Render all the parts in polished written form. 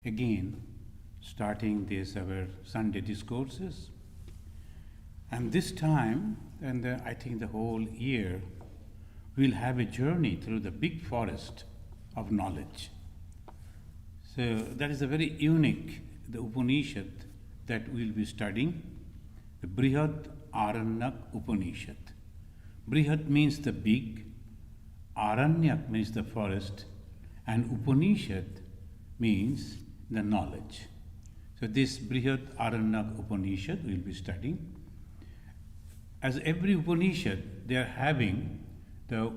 again starting this our Sunday discourses. And this time, and I think the whole year, we'll have a journey through the big forest of knowledge. So that is a very unique, the Upanishad that we'll be studying, the Brhadaranyaka Upanishad. Brihad means the big, Aranyak means the forest, and Upanishad means the knowledge. So this Brhadaranyaka Upanishad we'll be studying. As every Upanishad, they are having the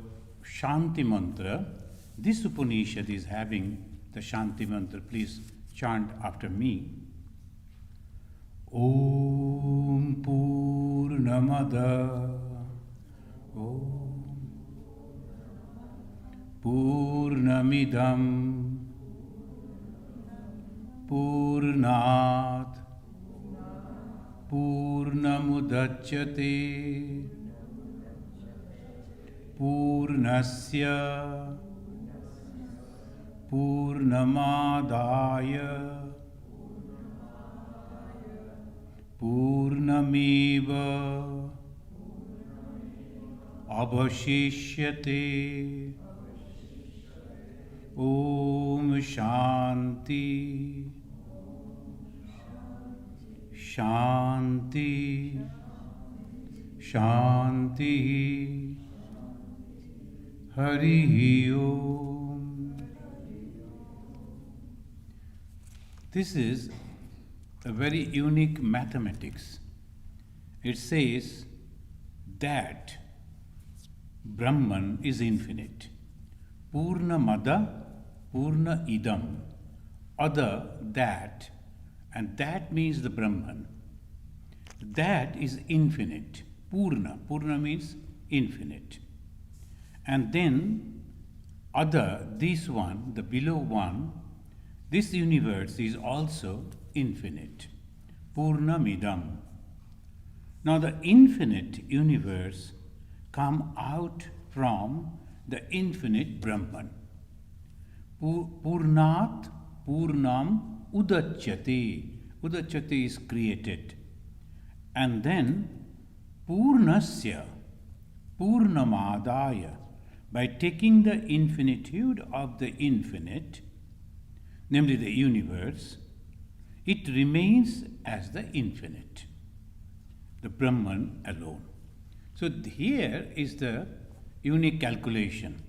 Shanti mantra. This Upanishad is having the Shanti mantra. Please chant after me. Om Purnamada Om Purnamidam Purnat Purnamudachyate Purnasya Purnamadaya Purnameva Avashishyate. Om Shanti Shanti Shanti Hari Om. This is a very unique mathematics. It says that Brahman is infinite. Purna Mada, Purna Idam. Other, that, and that means the Brahman. That is infinite. Purna. Purna means infinite. And then other, this one, the below one, this universe is also infinite. Purna Midam. Now the infinite universe come out from the infinite Brahman. Purnat Purnam Udachyate. Udachyate is created. And then Purnasya Purnamadaya. By taking the infinitude of the infinite, namely the universe, it remains as the infinite, the Brahman alone. So here is the unique calculation.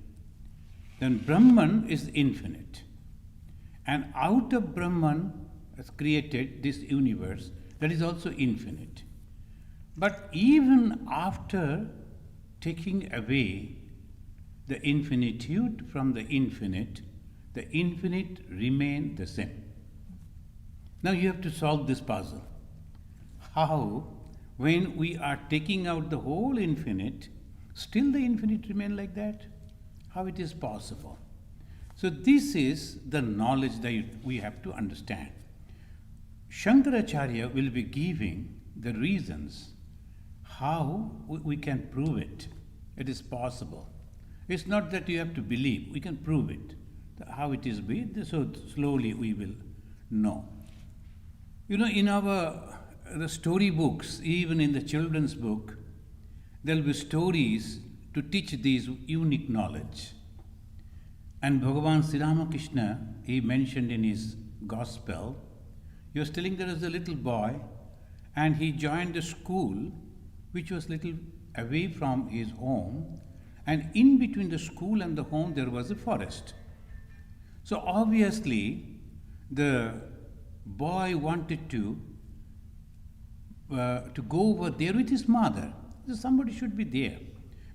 Then Brahman is infinite. And out of Brahman has created this universe that is also infinite. But even after taking away the infinitude from the infinite remain the same. Now you have to solve this puzzle. How, when we are taking out the whole infinite, still the infinite remain like that? How it is possible? So this is the knowledge that we have to understand. Shankaracharya will be giving the reasons how we can prove it. It is possible. It's not that you have to believe, we can prove it. How it is be, so slowly we will know. You know, in the story books, even in the children's book, there will be stories to teach these unique knowledge. And Bhagavan Sri Ramakrishna, he mentioned in his gospel, he was telling there was a little boy and he joined a school which was little away from his home, and in between the school and the home there was a forest. So obviously the boy wanted to go over there with his mother. So somebody should be there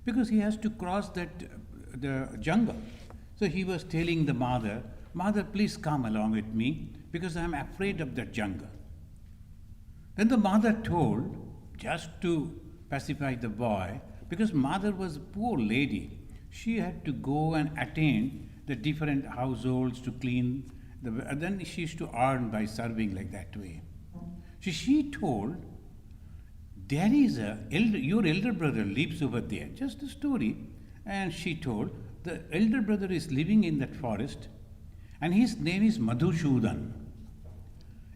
because he has to cross the jungle. So he was telling the mother, "Mother, please come along with me because I am afraid of that jungle." Then the mother told, just to pacify the boy, because mother was a poor lady, she had to go and attend the different households to clean then she used to earn by serving like that way. So she told, there is your elder brother lives over there, just a story. And she told, the elder brother is living in that forest and his name is Madhushudan.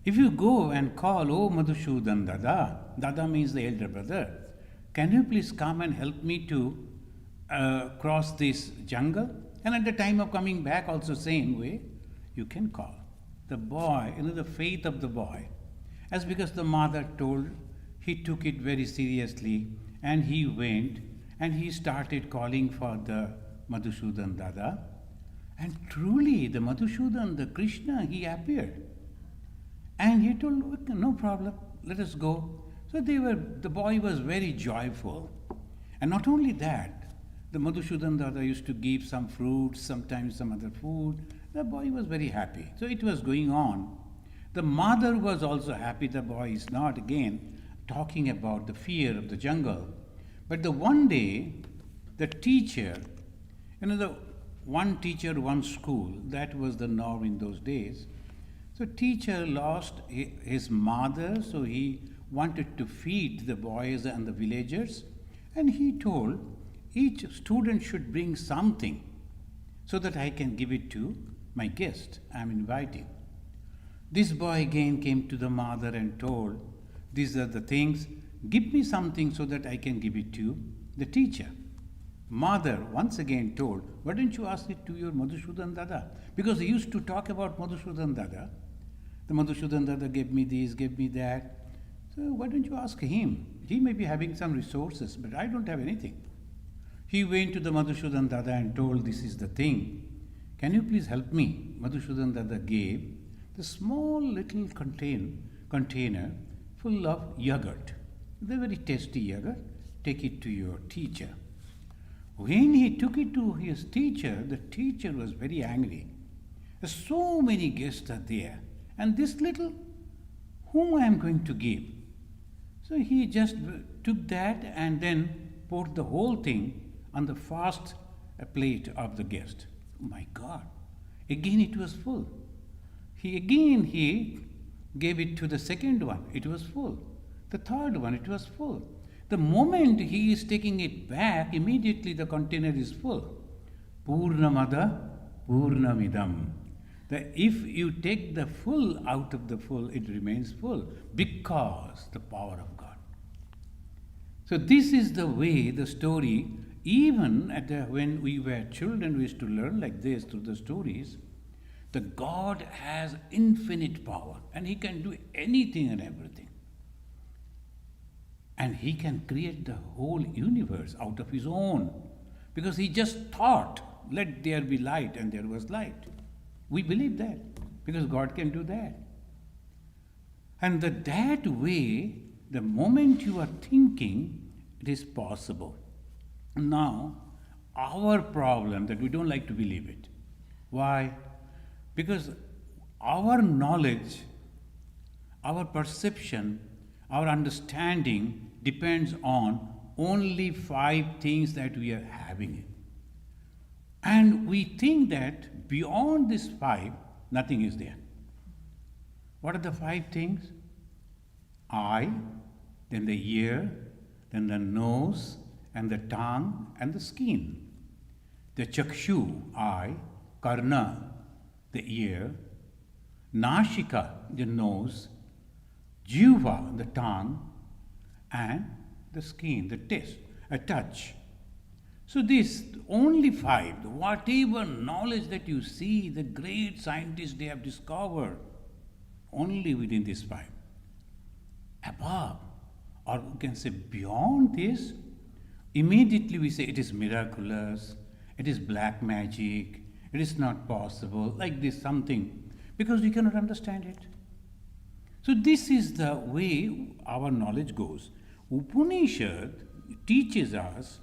If you go and call, oh Madhusudhan Dada, Dada means the elder brother, can you please come and help me to cross this jungle? And at the time of coming back, also same way, you can call. The boy, the faith of the boy, as because the mother told, he took it very seriously and he went and he started calling for the Madhusudhan Dada. And truly, the Madhusudhan, the Krishna, he appeared. And he told, no problem, let us go. So the boy was very joyful. And not only that, the Madhusudhan Dada used to give some fruits, sometimes some other food. The boy was very happy. So it was going on. The mother was also happy. The boy is not again talking about the fear of the jungle. But the one day, the teacher, the one teacher, one school, that was the norm in those days. So teacher lost his mother, so he wanted to feed the boys and the villagers. And he told, each student should bring something so that I can give it to my guest I am inviting. This boy again came to the mother and told, these are the things, give me something so that I can give it to the teacher. Mother once again told, why don't you ask it to your Madhusudhan Dada? Because he used to talk about Madhusudhan Dada. The Madhusudhan Dada gave me this, gave me that. So why don't you ask him? He may be having some resources, but I don't have anything. He went to the Madhusudhan Dada and told, this is the thing. Can you please help me? Madhusudhan Dada gave the small little container full of yogurt. The very tasty yogurt. Take it to your teacher. When he took it to his teacher, the teacher was very angry. So many guests are there, and this little, whom I am going to give? So he just took that and then poured the whole thing on the first plate of the guest. Oh my God! Again it was full. He gave it to the second one. It was full. The third one, it was full. The moment he is taking it back, immediately the container is full. Purnamada Purnamidam. If you take the full out of the full, it remains full because the power of God. So this is the way the story, even when we were children, we used to learn like this through the stories. The God has infinite power and He can do anything and everything. And He can create the whole universe out of His own. Because He just thought, let there be light, and there was light. We believe that because God can do that. And that way, the moment you are thinking, it is possible. Now, our problem that we don't like to believe it. Why? Because our knowledge, our perception, our understanding depends on only 5 things that we are having. And we think that beyond these 5, nothing is there. What are the 5 things? Eye, then the ear, then the nose, and the tongue, and the skin. The chakshu, eye, karna, the ear, nashika, the nose, jiva, the tongue, and the skin, the taste, a touch. So this, only 5, whatever knowledge that you see, the great scientists, they have discovered, only within these 5. Above, or we can say beyond this, immediately we say it is miraculous, it is black magic, it is not possible, like this something, because we cannot understand it. So this is the way our knowledge goes. Upanishad teaches us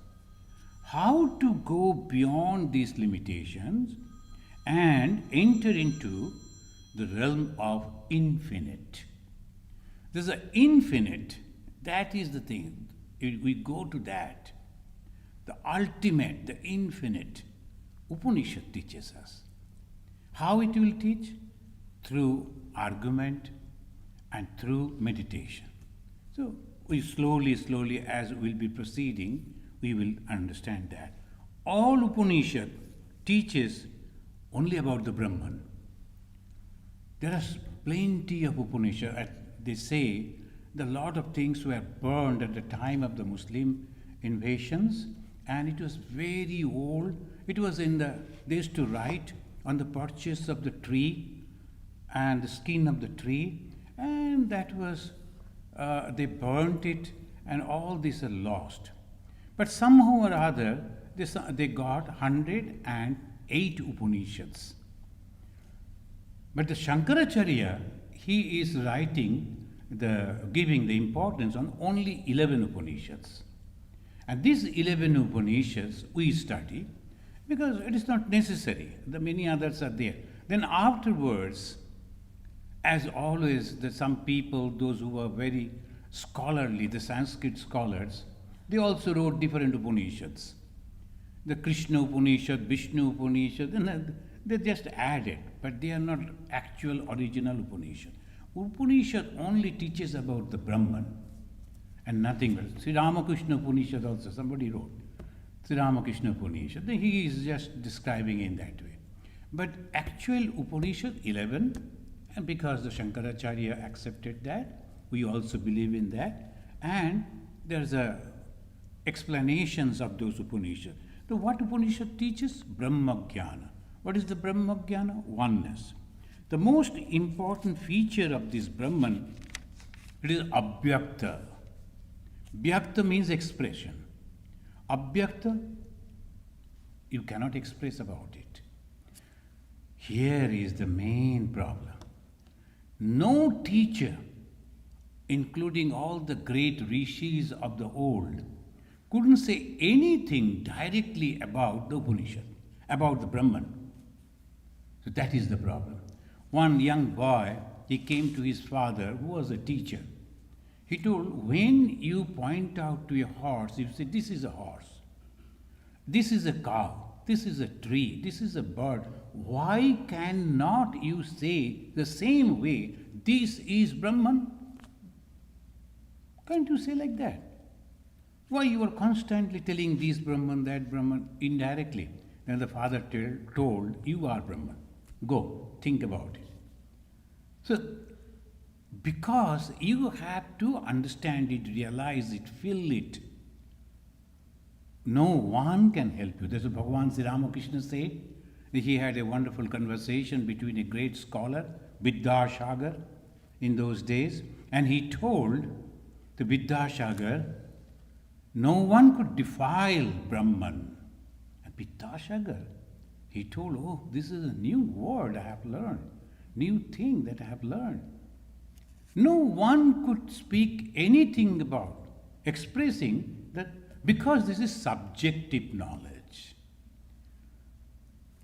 how to go beyond these limitations and enter into the realm of infinite. There's an infinite, that is the thing. We go to that. The ultimate, the infinite. Upanishad teaches us. How it will teach? Through argument and through meditation. So we slowly, as we'll be proceeding, we will understand that. All Upanishad teaches only about the Brahman. There are plenty of Upanishad. They say the lot of things were burned at the time of the Muslim invasions, and it was very old. It was they used to write on the purchase of the tree and the skin of the tree, and that was, they burnt it, and all these are lost. But somehow or other, they got 108 Upanishads. But the Shankaracharya, he is giving the importance on only 11 Upanishads. And these 11 Upanishads we study because it is not necessary. The many others are there. Then afterwards, as always, some people, those who were very scholarly, the Sanskrit scholars, they also wrote different Upanishads. The Krishna Upanishad, Vishnu Upanishad, and they just added, but they are not actual original Upanishad. Upanishad only teaches about the Brahman and nothing else. Sri Ramakrishna Upanishad also, somebody wrote. Sri Ramakrishna Upanishad, he is just describing in that way. But actual Upanishad, 11, and because the Shankaracharya accepted that, we also believe in that, and there's explanations of those Upanishads. So what Upanishad teaches? Brahma-jnana. What is the Brahma-jnana? Oneness. The most important feature of this Brahman, it is abhyakta. Vyakta means expression. Abhyakta, you cannot express about it. Here is the main problem. No teacher, including all the great rishis of the old, couldn't say anything directly about the Upanishad, about the Brahman. So that is the problem. One young boy, he came to his father, who was a teacher. He told, when you point out to a horse, you say, this is a horse, this is a cow, this is a tree, this is a bird. Why cannot you say the same way, this is Brahman? Can't you say like that? Why you are constantly telling this Brahman, that Brahman, indirectly? Then the father told, you are Brahman. Go, think about it. So, because you have to understand it, realize it, feel it, no one can help you. That's what Bhagavan Sri Ramakrishna said. He had a wonderful conversation between a great scholar, Vidyasagar, in those days, and he told the Vidyasagar, no one could defile Brahman. And Vidyasagar, he told, oh, this is a new word I have learned, new thing that I have learned. No one could speak anything about expressing that, because this is subjective knowledge.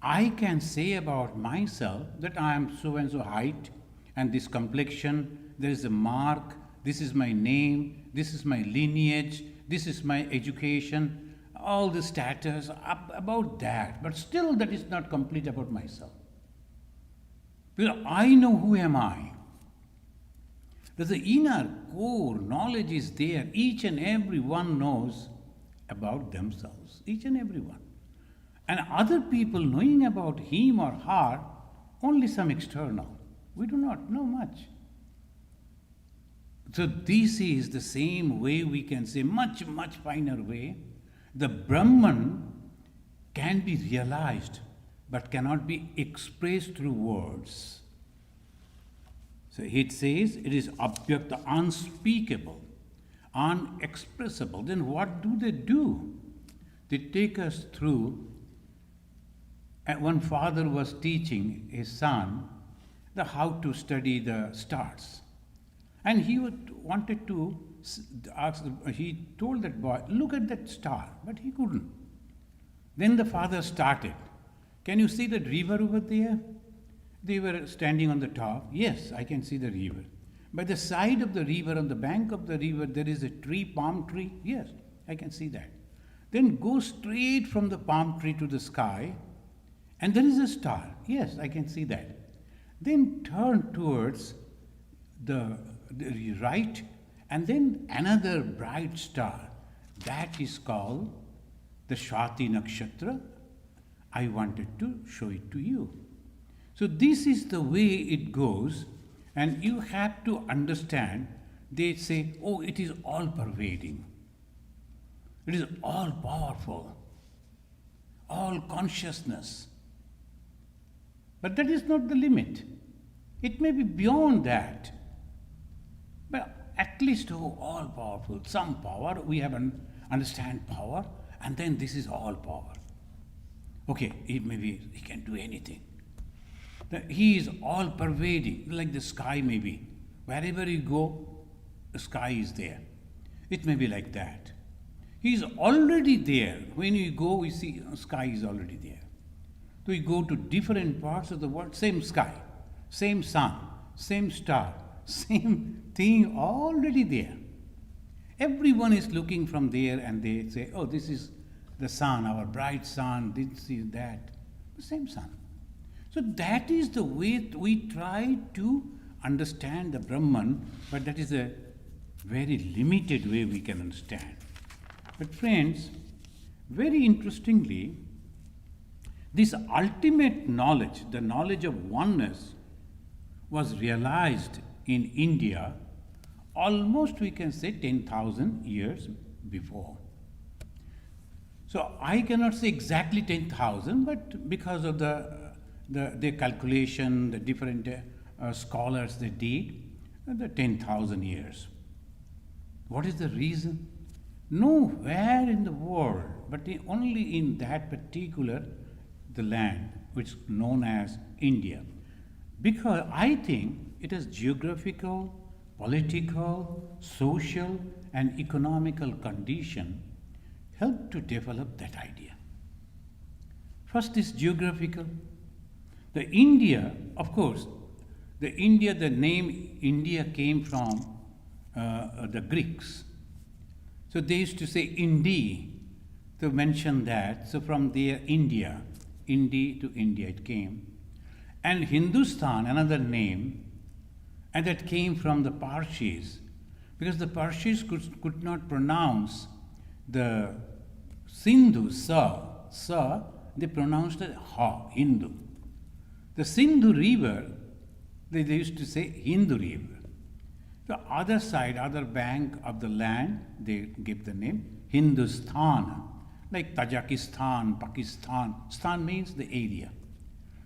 I can say about myself that I am so and so height and this complexion, there is a mark, this is my name, this is my lineage, this is my education, all the status about that, but still that is not complete about myself. Because I know who am I. There's the inner core knowledge is there. Each and every one knows about themselves. Each and every one. And other people knowing about him or her, only some external. We do not know much. So this is the same way we can say, much, much finer way. The Brahman can be realized, but cannot be expressed through words. So it says it is abhyakta, unspeakable, unexpressible. Then what do? They take us through. One father was teaching his son how to study the stars. And he wanted to ask, he told that boy, look at that star, but he couldn't. Then the father started. Can you see that river over there? They were standing on the top. Yes, I can see the river. By the side of the river, on the bank of the river, there is a tree, palm tree. Yes, I can see that. Then go straight from the palm tree to the sky, and there is a star. Yes, I can see that. Then turn towards the right, and then another bright star. That is called the Shwati Nakshatra. I wanted to show it to you. So this is the way it goes, And you have to understand, they say, oh, it is all pervading. It is all powerful, all consciousness. But that is not the limit. It may be beyond that. But at least, oh, all powerful, some power, we have understand power, and then this is all power. Okay, he can do anything. He is all pervading, like the sky may be. Wherever you go, the sky is there. It may be like that. He is already there. When you go, we see the sky is already there. So we go to different parts of the world, same sky, same sun, same star, same thing already there. Everyone is looking from there and they say, oh, this is the sun, our bright sun, this is that. The same sun. So that is the way we try to understand the Brahman, but that is a very limited way we can understand. But friends, very interestingly, this ultimate knowledge, the knowledge of oneness, was realized in India almost, we can say, 10,000 years before. So I cannot say exactly 10,000, but because of the calculation, the different scholars they did, the 10,000 years. What is the reason? Nowhere in the world, but only in that particular the land which is known as India. Because I think it is geographical, political, social and economical condition helped to develop that idea. First is geographical. The India, of course, the name India came from the Greeks. So they used to say Indi to mention that. So from there, India, Indi to India it came. And Hindustan, another name, and that came from the Parsis, because the Parsis could not pronounce the Sindhu, sa, they pronounced it ha, Hindu. The Sindhu river, they used to say Hindu river. The other side, other bank of the land, they give the name Hindustan, like Tajikistan, Pakistan. Stan means the area.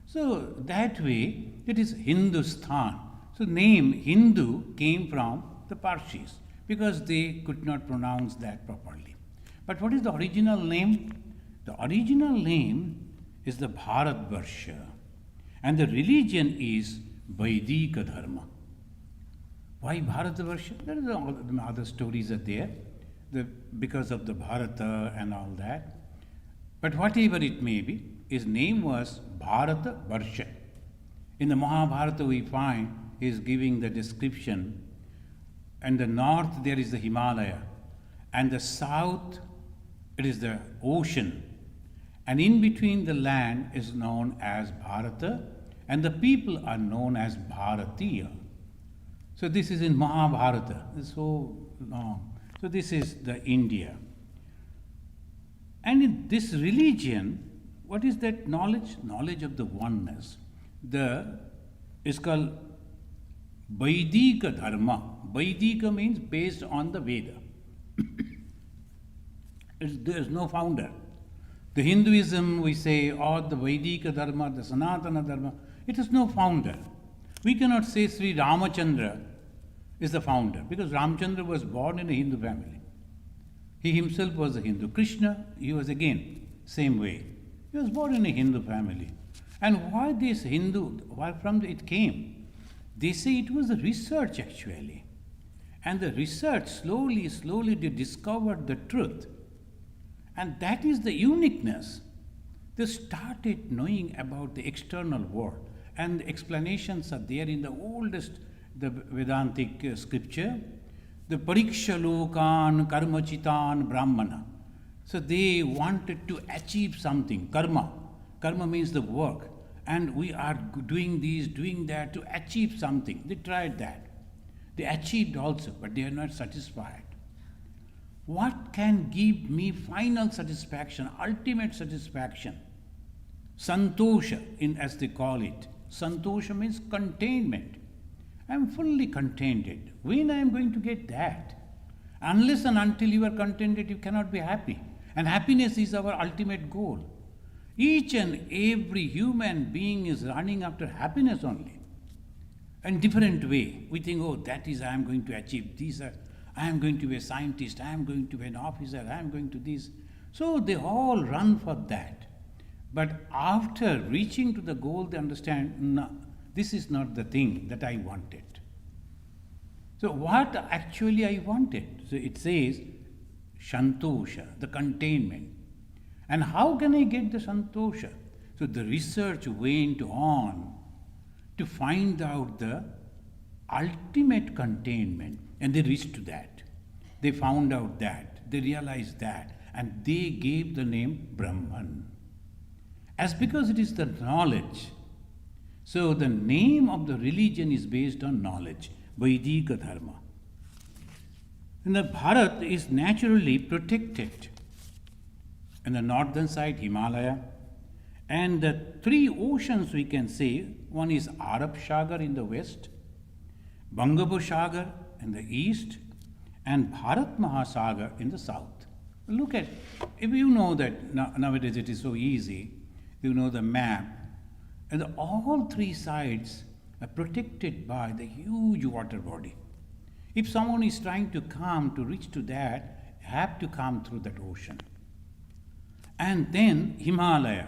So that way, it is Hindustan. So name Hindu came from the Parsis because they could not pronounce that properly. But what is the original name? The original name is the Bharatvarsha, and the religion is Vedika Dharma. Why Bharatvarsha? There is other stories are there, because of the Bharata and all that. But whatever it may be, his name was Bharatvarsha. In the Mahabharata we find he is giving the description. And the north there is the Himalaya, and the south it is the ocean. And in between the land is known as Bharata, and the people are known as Bharatiya. So this is in Mahabharata. It's so long. So this is the India. And in this religion, what is that knowledge? Knowledge of the oneness. It's called Vedika Dharma. Vedika means based on the Veda. There is no founder. The Hinduism, we say, or the Vedika Dharma, the Sanatana Dharma, it has no founder. We cannot say Sri Ramachandra is the founder, because Ramchandra was born in a Hindu family. He himself was a Hindu. Krishna, he was again, same way. He was born in a Hindu family. And why this Hindu, where from it came? They say it was a research actually. And the research, slowly they discovered the truth. And that is the uniqueness. They started knowing about the external world. And the explanations are there in the oldest, the Vedantic scripture, the Pariksha Lokan, Karmachitan, Brahmana. So they wanted to achieve something, karma. Karma means the work. And we are doing this, doing that to achieve something. They tried that. They achieved also, but they are not satisfied. What can give me final satisfaction, ultimate satisfaction? Santosha, as they call it. Santosha means containment. I am fully contented. When I am going to get that? Unless and until you are contented, you cannot be happy. And happiness is our ultimate goal. Each and every human being is running after happiness only. In different way. We think, oh, that is, I am going to achieve this. I am going to be a scientist. I am going to be an officer. I am going to this. So they all run for that. But after reaching to the goal, they understand, no, this is not the thing that I wanted. So what actually I wanted? So it says, Shantosha, the containment. And how can I get the Shantosha? So the research went on to find out the ultimate containment, and they reached to that. They found out that, they realized that, and they gave the name Brahman. As because it is the knowledge. So the name of the religion is based on knowledge, Vaidika Dharma. And the Bharat is naturally protected. On the northern side, Himalaya, and the three oceans we can say, one is Arab Sagar in the west, Bangabsagar in the east, and Bharat Mahasagar in the south. Look at, if you know that nowadays it is so easy, you know the map, and all three sides are protected by the huge water body. If someone is trying to come to reach to that, have to come through that ocean. And then Himalaya,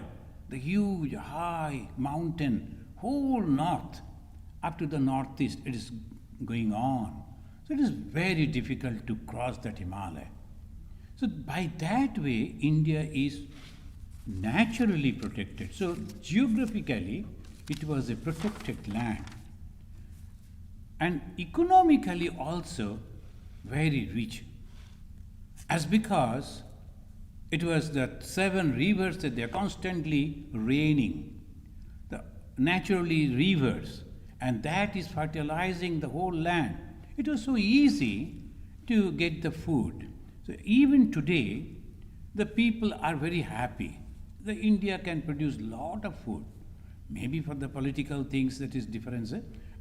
the huge high mountain, whole north, up to the northeast, it is going on. So it is very difficult to cross that Himalaya. So by that way, India is naturally protected. So geographically, it was a protected land. And economically also very rich. As because it was the 7 rivers that they are constantly raining, the naturally rivers, and that is fertilizing the whole land. It was so easy to get the food. So even today, the people are very happy. The India can produce lot of food. Maybe for the political things that is different,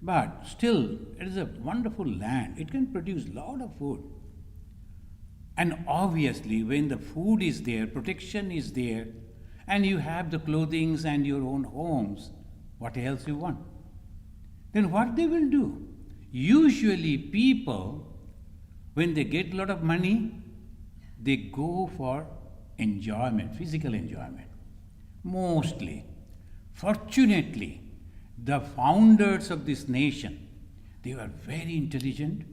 but still it is a wonderful land. It can produce lot of food. And obviously, when the food is there, protection is there, and you have the clothing and your own homes, what else you want? Then what they will do? Usually people, when they get a lot of money, they go for enjoyment, physical enjoyment. Mostly. Fortunately, the founders of this nation, they were very intelligent,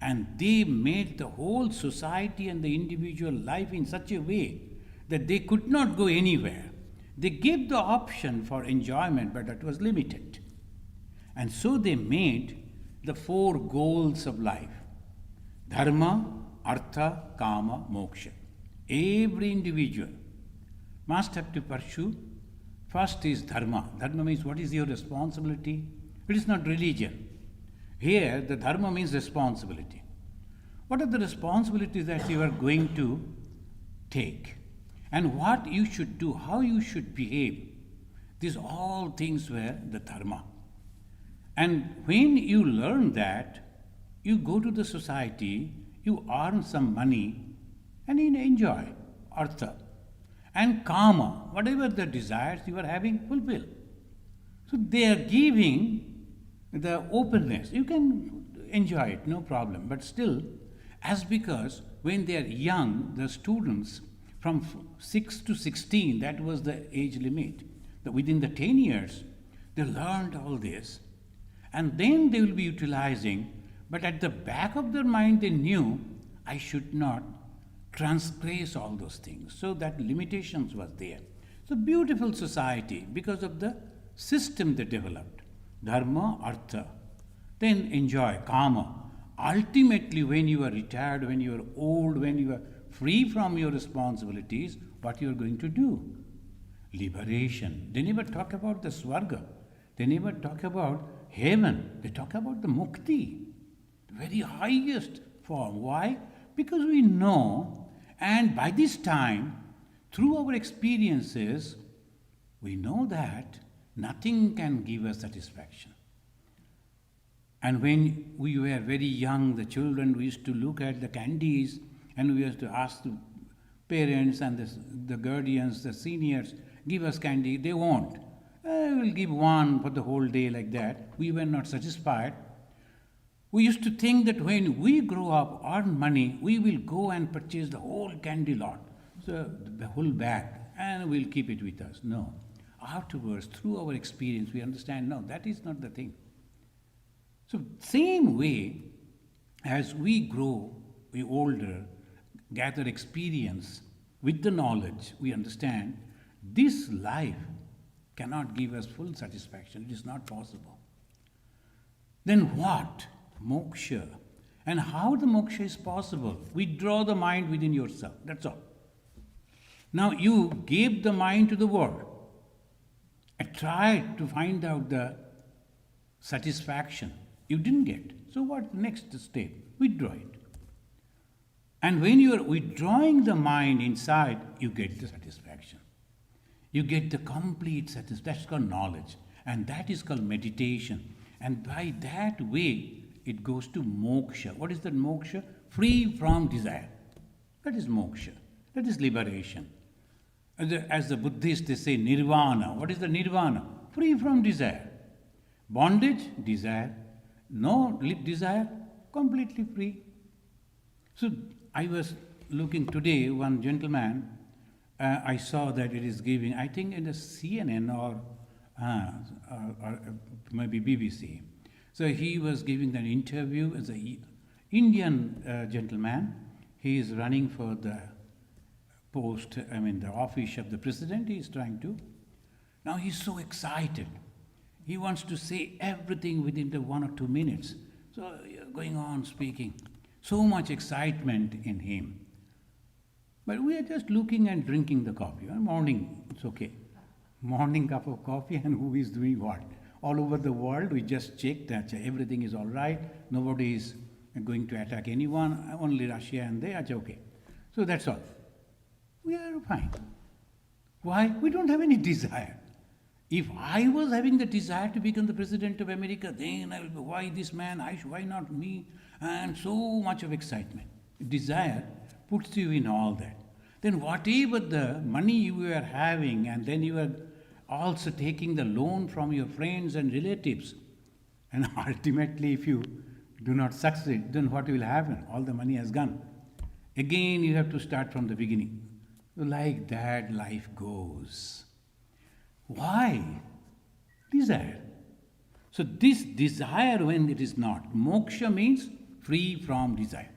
and they made the whole society and the individual life in such a way that they could not go anywhere. They gave the option for enjoyment, but that was limited. And so they made the 4 goals of life: dharma, artha, kama, moksha. Every individual must have to pursue. First is dharma. Dharma means what is your responsibility? It is not religion. Here, the dharma means responsibility. What are the responsibilities that you are going to take? And what you should do, how you should behave. These all things were the dharma. And when you learn that, you go to the society, you earn some money, and you enjoy artha. And kama, whatever the desires you are having, fulfill. So they are giving the openness. You can enjoy it, no problem. But still, as because when they are young, the students from 6 to 16, that was the age limit. Within the 10 years, they learned all this. And then they will be utilizing, but at the back of their mind, they knew, I should not transgress all those things. So that limitations was there. So beautiful society because of the system they developed. Dharma, artha. Then enjoy, kama. Ultimately, when you are retired, when you are old, when you are free from your responsibilities, what you are going to do? Liberation. They never talk about the swarga. They never talk about heaven. They talk about the mukti, the very highest form. Why? Because we know, and by this time, through our experiences, we know that nothing can give us satisfaction. And when we were very young, the children, we used to look at the candies and we used to ask the parents and the guardians, the seniors, give us candy. They won't. We'll give one for the whole day like that. We were not satisfied. We used to think that when we grow up, earn money, we will go and purchase the whole candy lot, so the whole bag, and we'll keep it with us. No. Afterwards, through our experience, we understand, no, that is not the thing. So same way, as we grow, we older, gather experience with the knowledge, we understand this life cannot give us full satisfaction. It is not possible. Then what? Moksha. And how the moksha is possible? Withdraw the mind within yourself. That's all. Now you gave the mind to the world and tried to find out the satisfaction. You didn't get. So what next step? Withdraw it. And when you are withdrawing the mind inside, you get the satisfaction. You get the complete satisfaction. That's called knowledge. And that is called meditation. And by that way, it goes to moksha. What is that moksha? Free from desire. That is moksha. That is liberation. As the Buddhists, they say nirvana. What is the nirvana? Free from desire. Bondage, desire. No desire, completely free. So I was looking today, one gentleman, I saw that it is giving, I think in the CNN or maybe BBC. So he was giving an interview as an Indian gentleman. He is running for the post, the office of the president. He is trying to. Now he's so excited. He wants to say everything within the 1 or 2 minutes. So going on speaking. So much excitement in him. But we are just looking and drinking the coffee. Morning, it's okay. Morning cup of coffee, and who is doing what? All over the world, we just check that everything is all right. Nobody is going to attack anyone. Only Russia and they are okay. So that's all. We are fine. Why? We don't have any desire. If I was having the desire to become the president of America, then I will be, why this man? Why not me? And so much of excitement. Desire puts you in all that. Then whatever the money you are having, and then you are also taking the loan from your friends and relatives, and ultimately if you do not succeed, then what will happen? All the money has gone. Again you have to start from the beginning. So like that life goes. Why? Desire. So this desire, when it is not, moksha means free from desire.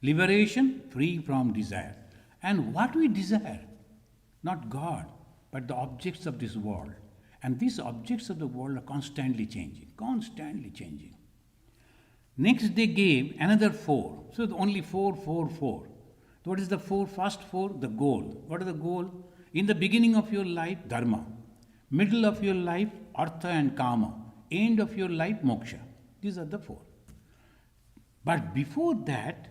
Liberation, free from desire. And what we desire? Not God, but the objects of this world. And these objects of the world are constantly changing, constantly changing. Next they gave another 4. So only 4, 4, 4. What is the 4? First 4, the goal. What is the goal? In the beginning of your life, dharma. Middle of your life, artha and kama. End of your life, moksha. These are the 4. But before that,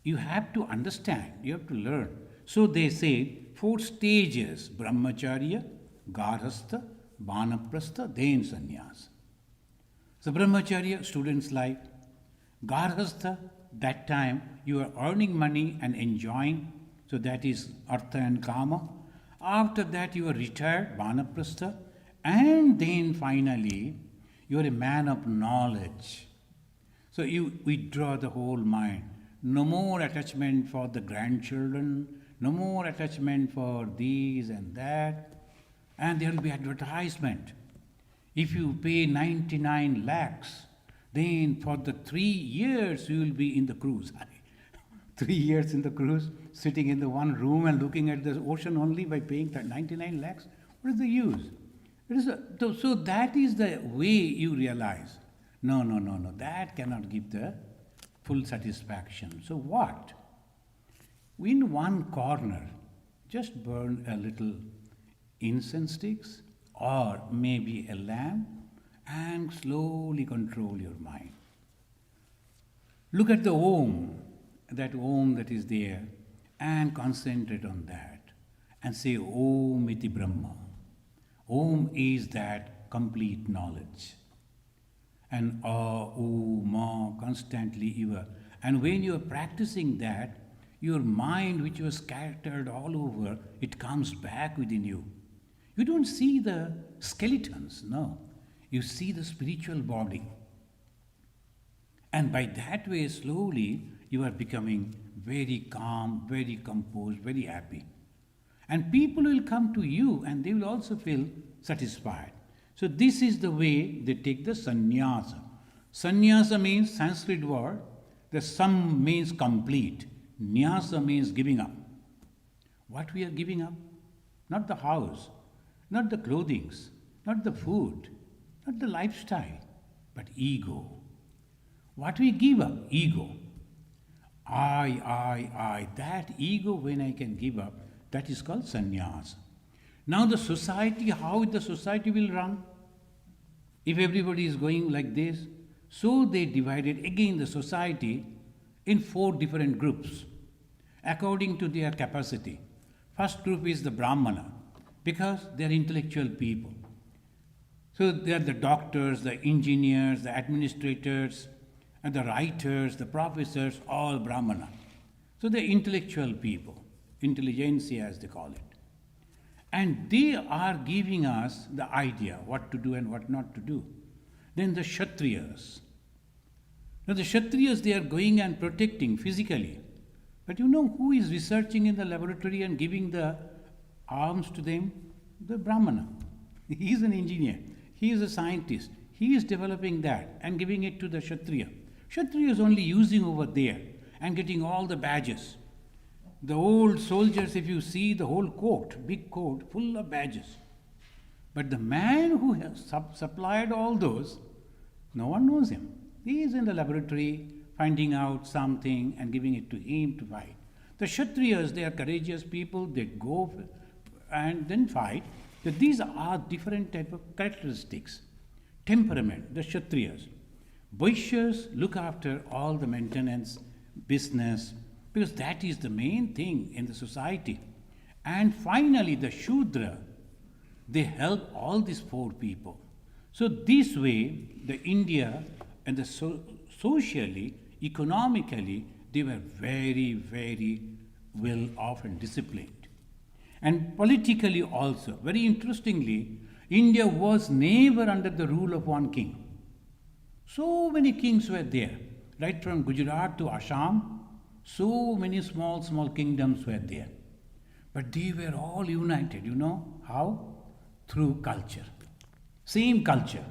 you have to understand, you have to learn. So they say 4 stages: brahmacharya, garhastha, vanaprastha, then sannyas. So brahmacharya, student's life. Garhastha, that time you are earning money and enjoying, so that is artha and kama. After that you are retired, vanaprastha, and then finally you are a man of knowledge. So you withdraw the whole mind. No more attachment for the grandchildren, no more attachment for these and that. And there will be advertisement. If you pay 99 lakhs, then for the 3 years you will be in the cruise. 3 years in the cruise, sitting in the one room and looking at the ocean only by paying 99 lakhs. What is the use? So that is the way you realize. No, that cannot give the full satisfaction. So what? In one corner, just burn a little incense sticks or maybe a lamp and slowly control your mind. Look at the Om that is there, and concentrate on that and say Om iti Brahma. Om is that complete knowledge. and ma constantly ever. And when you are practicing that, your mind, which was scattered all over, it comes back within you. You don't see the skeletons, no. You see the spiritual body. And by that way, slowly, you are becoming very calm, very composed, very happy. And people will come to you and they will also feel satisfied. So this is the way they take the sannyasa. Sannyasa means Sanskrit word. The sam means complete. Nyasa means giving up. What we are giving up? Not the house, not the clothings, not the food, not the lifestyle, but ego. What we give up? Ego. I. That ego, when I can give up, that is called sannyasa. Now the society, how the society will run? If everybody is going like this, so they divided again the society in 4 different groups according to their capacity. First group is the Brahmana, because they are intellectual people. So they are the doctors, the engineers, the administrators, and the writers, the professors, all Brahmana. So they are intellectual people, intelligentsia as they call it. And they are giving us the idea what to do and what not to do. Then the Kshatriyas. Now the Kshatriyas, they are going and protecting physically. But you know who is researching in the laboratory and giving the arms to them? The Brahmana. He is an engineer. He is a scientist. He is developing that and giving it to the Kshatriya. Kshatriya is only using over there and getting all the badges. The old soldiers, if you see the whole coat, big coat, full of badges. But the man who has supplied all those, no one knows him. He is in the laboratory finding out something and giving it to him to fight. The Kshatriyas, they are courageous people, they go and then fight. So these are different type of characteristics. Temperament, the Kshatriyas. Vaishyas look after all the maintenance, business, because that is the main thing in the society. And finally, the Shudra, they help all these 4 people. So this way, the India and the socially, economically, they were very, very well off and disciplined. And politically also, very interestingly, India was never under the rule of one king. So many kings were there, right from Gujarat to Assam. So many small kingdoms were there. But they were all united, you know how? Through culture. Same culture.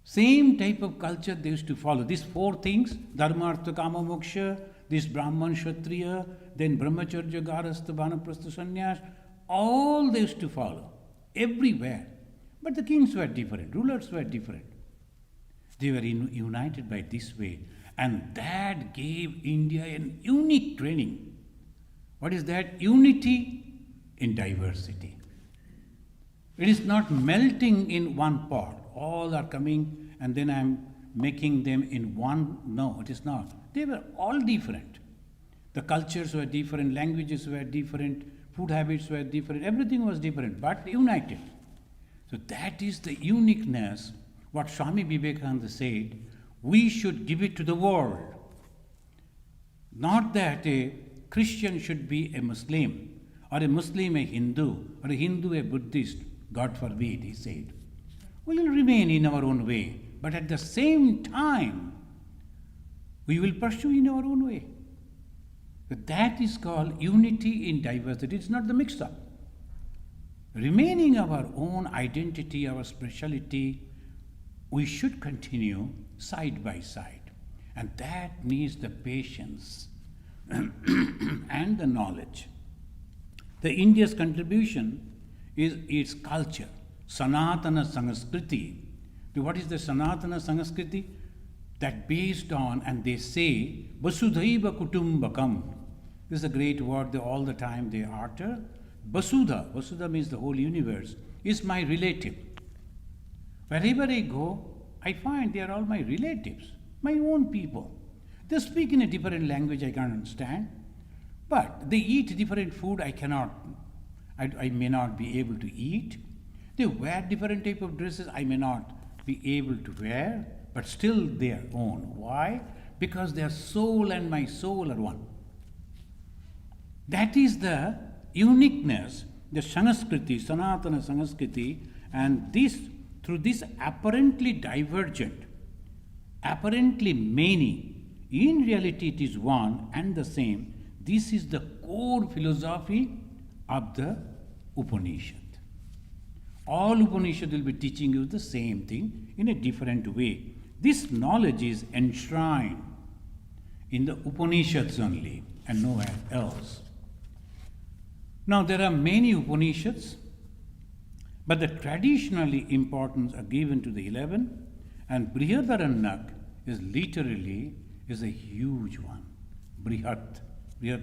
Same type of culture they used to follow. These 4 things, Dharma, Artha, Kama, Moksha, this Brahman, Kshatriya, then Brahmacharya, Garastha, Vanaprastha, Sannyas, all they used to follow. Everywhere. But the kings were different, rulers were different. They were united by this way. And that gave India an unique training. What is that? Unity in diversity. It is not melting in one pot. All are coming and then I am making them in one. No, it is not. They were all different. The cultures were different, languages were different, food habits were different, everything was different, but united. So that is the uniqueness, what Swami Vivekananda said, we should give it to the world. Not that a Christian should be a Muslim, or a Muslim a Hindu, or a Hindu a Buddhist. God forbid, he said. We will remain in our own way, but at the same time, we will pursue in our own way. But that is called unity in diversity. It's not the mix-up. Remaining our own identity, our speciality, we should continue side by side. And that needs the patience and the knowledge. The India's contribution is its culture, Sanatana Sanskriti. What is the Sanatana Sanskriti? That based on, and they say, Vasudhaiva Kutumbakam. This is a great word they all the time they utter. Vasudha means the whole universe, is my relative. Wherever I go, I find they are all my relatives, my own people. They speak in a different language I can't understand, but they eat different food I may not be able to eat. They wear different type of dresses I may not be able to wear, but still their own. Why? Because their soul and my soul are one. That is the uniqueness, the Sanskriti, Sanatana Sanskriti, and this, through this apparently divergent, apparently many, in reality it is one and the same. This is the core philosophy of the Upanishad. All Upanishad will be teaching you the same thing in a different way. This knowledge is enshrined in the Upanishads only and nowhere else. Now there are many Upanishads, but the traditionally importance are given to the 11, and Brhadaranyaka is literally a huge one. Brihat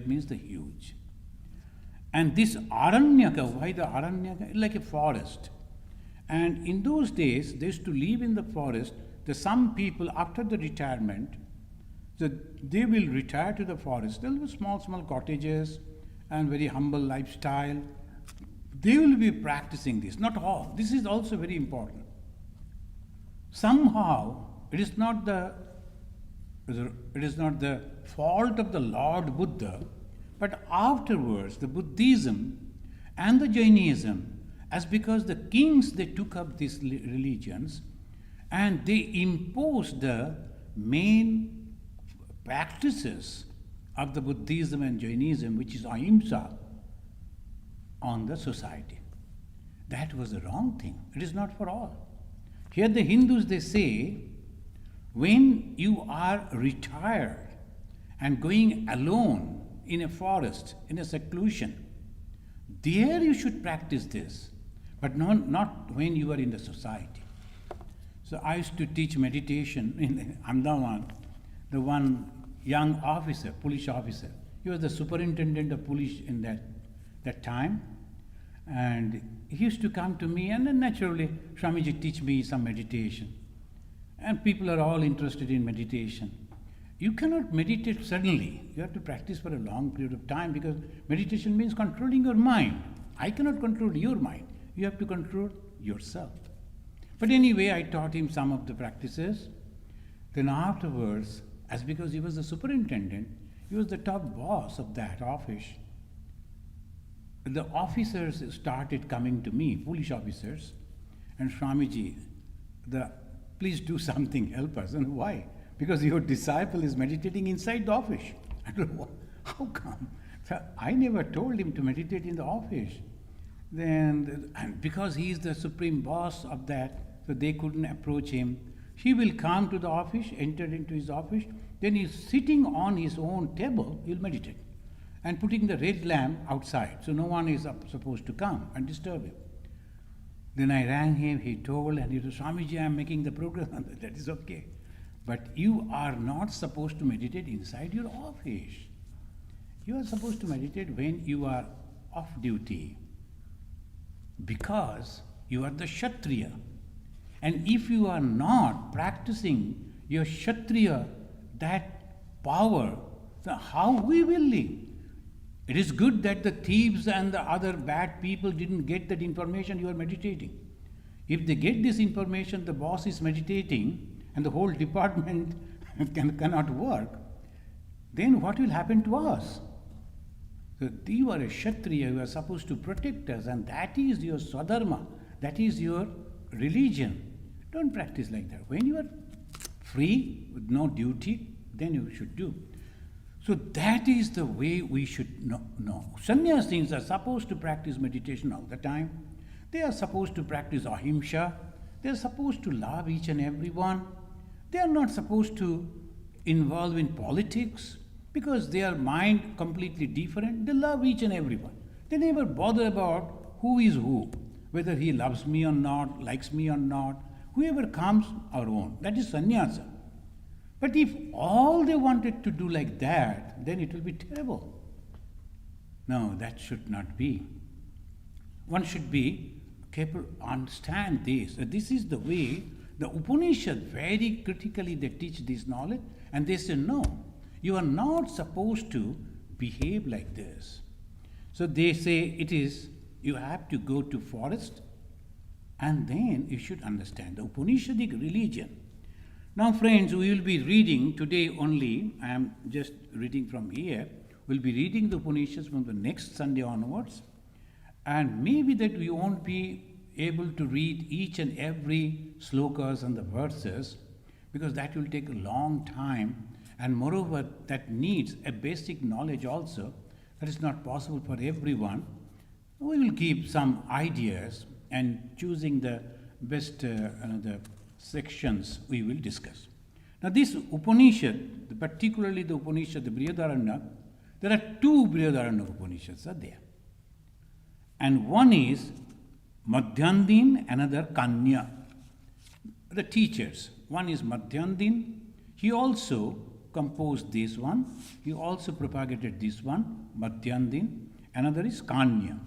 means the huge. And this Aranyaka, why the Aranyaka? Like a forest. And in those days, they used to live in the forest. Some people, after the retirement, so they will retire to the forest. There will be small cottages and very humble lifestyle. They will be practicing this. Not all. This is also very important. Somehow, it is not the fault of the Lord Buddha, but afterwards the Buddhism and the Jainism, as because the kings, they took up these religions and they imposed the main practices of the Buddhism and Jainism, which is ahimsa, on the society. That was the wrong thing. It is not for all. Here the Hindus, they say, when you are retired and going alone in a forest, in a seclusion, there you should practice this, but not when you are in the society. So I used to teach meditation in Ahmedabad. The one young officer, police officer, he was the superintendent of police in that time, and he used to come to me, and then naturally Swamiji teach me some meditation. And people are all interested in meditation. You cannot meditate suddenly. You have to practice for a long period of time, because meditation means controlling your mind. I cannot control your mind. You have to control yourself. But anyway, I taught him some of the practices. Then afterwards, as because he was the superintendent, he was the top boss of that office, the officers started coming to me, police officers, and Swamiji, please do something, help us. And why? Because your disciple is meditating inside the office. I don't know, how come? So I never told him to meditate in the office. And because he is the supreme boss of that, so they couldn't approach him. He will come to the office, enter into his office, then he's sitting on his own table, he'll meditate, and putting the red lamp outside, so no one is supposed to come and disturb him. Then I rang him, he told, and he said, Swamiji, I am making the progress on that. That is okay. But you are not supposed to meditate inside your office. You are supposed to meditate when you are off duty, because you are the Kshatriya. And if you are not practicing your Kshatriya, that power, then how we will live? It is good that the thieves and the other bad people didn't get that information you are meditating. If they get this information, the boss is meditating and the whole department cannot work, then what will happen to us? So you are a Kshatriya, you are supposed to protect us, and that is your Swadharma, that is your religion. Don't practice like that. When you are free, with no duty, then you should do. So that is the way we should know. Sannyasis are supposed to practice meditation all the time. They are supposed to practice ahimsa. They are supposed to love each and everyone. They are not supposed to involve in politics, because their mind completely different. They love each and everyone. They never bother about who is who, whether he loves me or not, likes me or not. Whoever comes, our own. That is sannyasa. But if all they wanted to do like that, then it will be terrible. No, that should not be. One should be capable, understand this. This is the way the Upanishad, very critically they teach this knowledge, and they say, no, you are not supposed to behave like this. So they say it is, you have to go to forest And then you should understand the Upanishadic religion. Now, friends, we will be reading today only. I am just reading from here. We'll be reading the Upanishads from the next Sunday onwards. And maybe that we won't be able to read each and every slokas and the verses, because that will take a long time. And moreover, that needs a basic knowledge also. That is not possible for everyone. We will keep some ideas and choosing the best the sections we will discuss. Now this Upanishad, particularly the Upanishad, the Brhadaranyaka, there are two Brhadaranyaka Upanishads are there. And one is Madhyandin, another Kanya. The teachers. One is Madhyandin. He also composed this one. He also propagated this one, Madhyandin. Another is Kanya.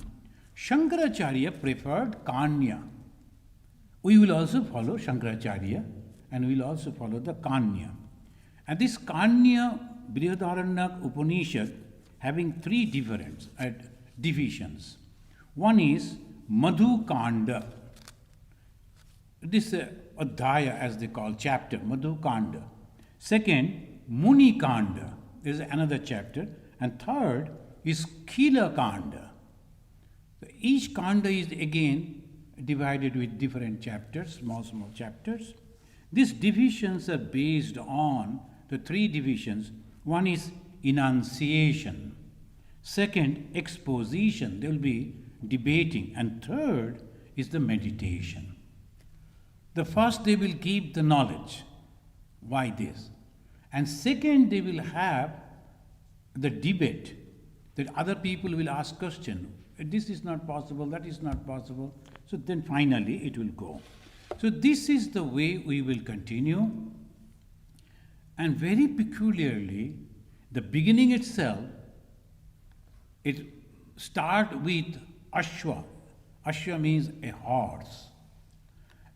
Shankaracharya preferred Kanya. We will also follow Shankaracharya and we will also follow the Kanya. And this Kanya Brhadaranyaka Upanishad having three different divisions. One is Madhu Kanda. This Adhyaya, as they call, chapter, Madhu Kanda. Second, Muni Kanda. There is another chapter. And third is Khila Kanda. So each Kanda is again divided with different chapters, small chapters. These divisions are based on the three divisions. One is enunciation. Second, exposition. They will be debating. And third is the meditation. The first, they will give the knowledge. Why this? And second, they will have the debate, that other people will ask question. This is not possible, that is not possible. So then finally it will go. So this is the way we will continue. And very peculiarly, the beginning itself, it starts with Ashwa. Ashwa means a horse.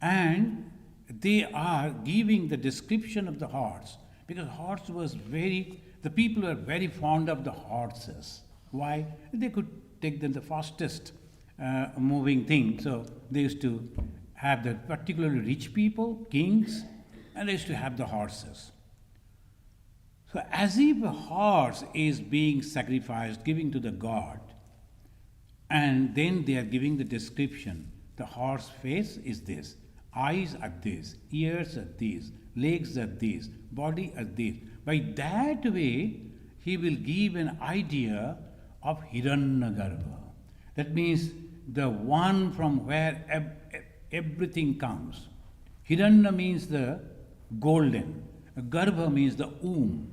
And they are giving the description of the horse, because horse was the people were very fond of the horses. Why? They could take them the fastest moving thing. So they used to have the particularly rich people, kings, and they used to have the horses. So as if a horse is being sacrificed, giving to the god, and then they are giving the description. The horse face is this, eyes are this, ears are this, legs are this, body are this. By that way, he will give an idea of Hiranyagarbha. That means the one from where everything comes. Hiranya means the golden. Garbha means the womb.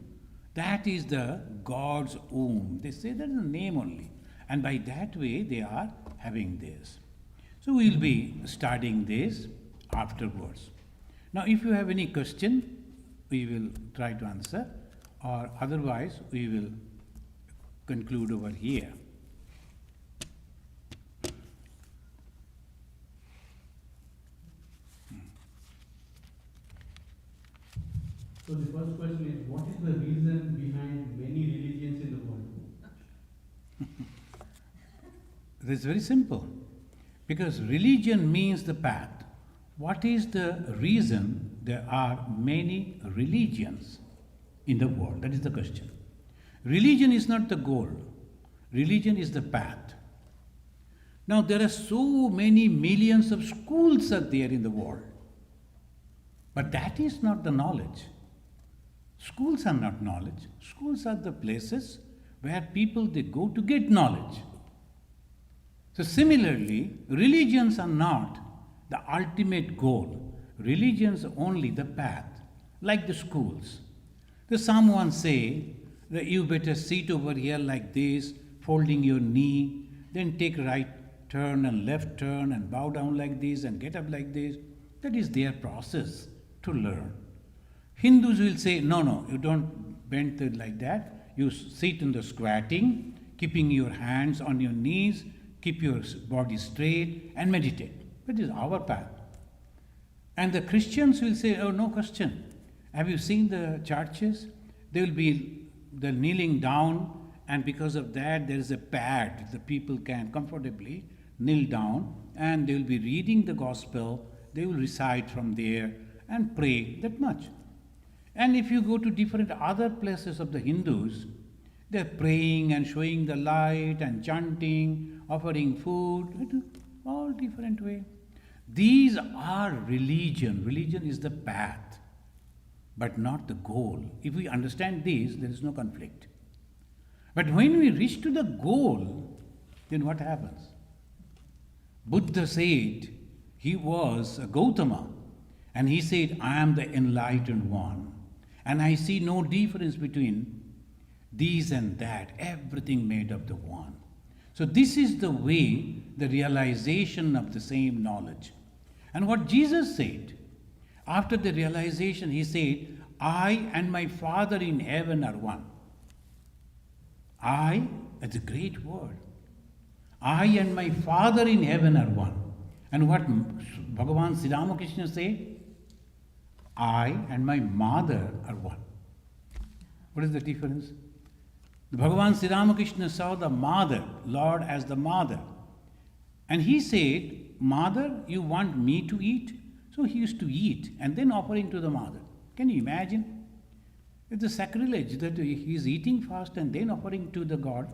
That is the God's womb. They say that is the name only. And by that way, they are having this. So we will be studying this afterwards. Now, if you have any question, we will try to answer, or otherwise we will conclude over here. So the first question is, what is the reason behind many religions in the world? It is very simple. Because religion means the path. What is the reason there are many religions in the world? That is the question. Religion is not the goal. Religion is the path. Now there are so many millions of schools are there in the world. But that is not the knowledge. Schools are not knowledge. Schools are the places where people they go to get knowledge. So similarly, religions are not the ultimate goal. Religions are only the path, like the schools. So someone say that you better sit over here like this, folding your knee, then take right turn and left turn and bow down like this and get up like this. That is their process to learn. Hindus will say, no, you don't bend it like that. You sit in the squatting, keeping your hands on your knees, keep your body straight and meditate. That is our path. And the Christians will say, oh, no question. Have you seen the churches? They will be the kneeling down, and because of that there is a pad. The people can comfortably kneel down and they will be reading the gospel, they will recite from there and pray that much. And if you go to different other places of the Hindus, they're praying and showing the light and chanting, offering food, all different way. These are religion. Religion is the path, but not the goal. If we understand this, there is no conflict. But when we reach to the goal, then what happens? Buddha said he was a Gautama, and he said, I am the enlightened one, and I see no difference between these and that, everything made of the one. So this is the way, the realization of the same knowledge. And what Jesus said, after the realization, he said, I and my Father in heaven are one. I, that's a great word. I and my Father in heaven are one. And what Bhagavan Sri Ramakrishna said? I and my mother are one. What is the difference? Bhagavan Sri Ramakrishna saw the mother, Lord as the mother. And he said, Mother, you want me to eat? So he used to eat and then offering to the mother. Can you imagine? It's a sacrilege that he is eating fast and then offering to the God.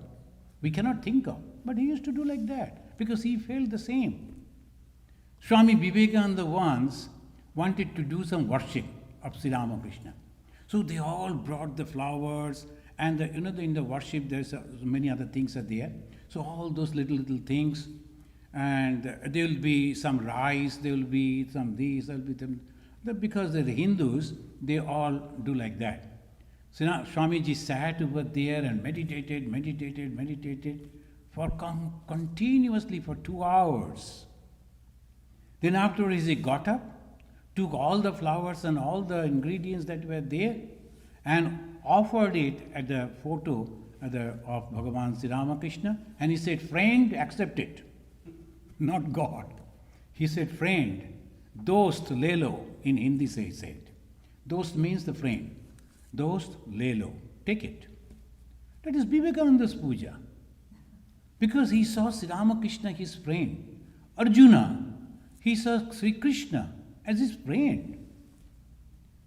We cannot think of. But he used to do like that because he felt the same. Swami Vivekananda once wanted to do some worship of Sri Ramakrishna. So they all brought the flowers and in the worship there's many other things are there. So all those little things, and there will be some rice, there will be some this, there will be some, because they're the Hindus, they all do like that. So now Swamiji sat over there and meditated for continuously for 2 hours. Then afterwards he got up, took all the flowers and all the ingredients that were there and offered it at the photo of Bhagavan Sri Ramakrishna, and he said, friend, accept it. Not God. He said, friend, dost le lo, in Hindi he said. Dost means the friend. Dost le lo, take it. That is Vivekananda's puja. Because he saw Sri Ramakrishna his friend. Arjuna, he saw Sri Krishna as his friend.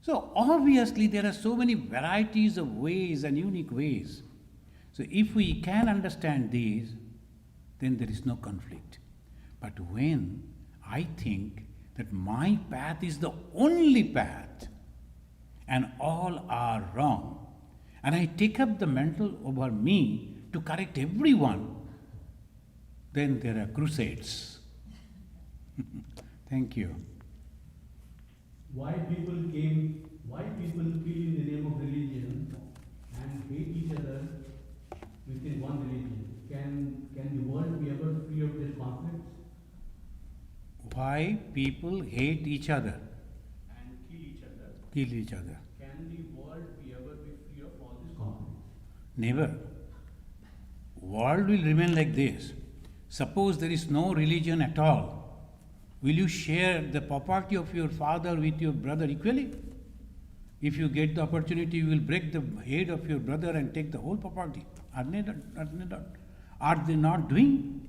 So obviously there are so many varieties of ways and unique ways. So if we can understand these, then there is no conflict. But when I think that my path is the only path and all are wrong, and I take up the mantle over me to correct everyone, then there are crusades. Thank you. Why people kill in the name of religion and hate each other within one religion? Can the world be ever free of these conflicts? Why people hate each other? And kill each other. Kill each other. Can the world be ever be free of all these conflicts? Never. World will remain like this. Suppose there is no religion at all. Will you share the property of your father with your brother equally? If you get the opportunity, you will break the head of your brother and take the whole property. Are they not doing?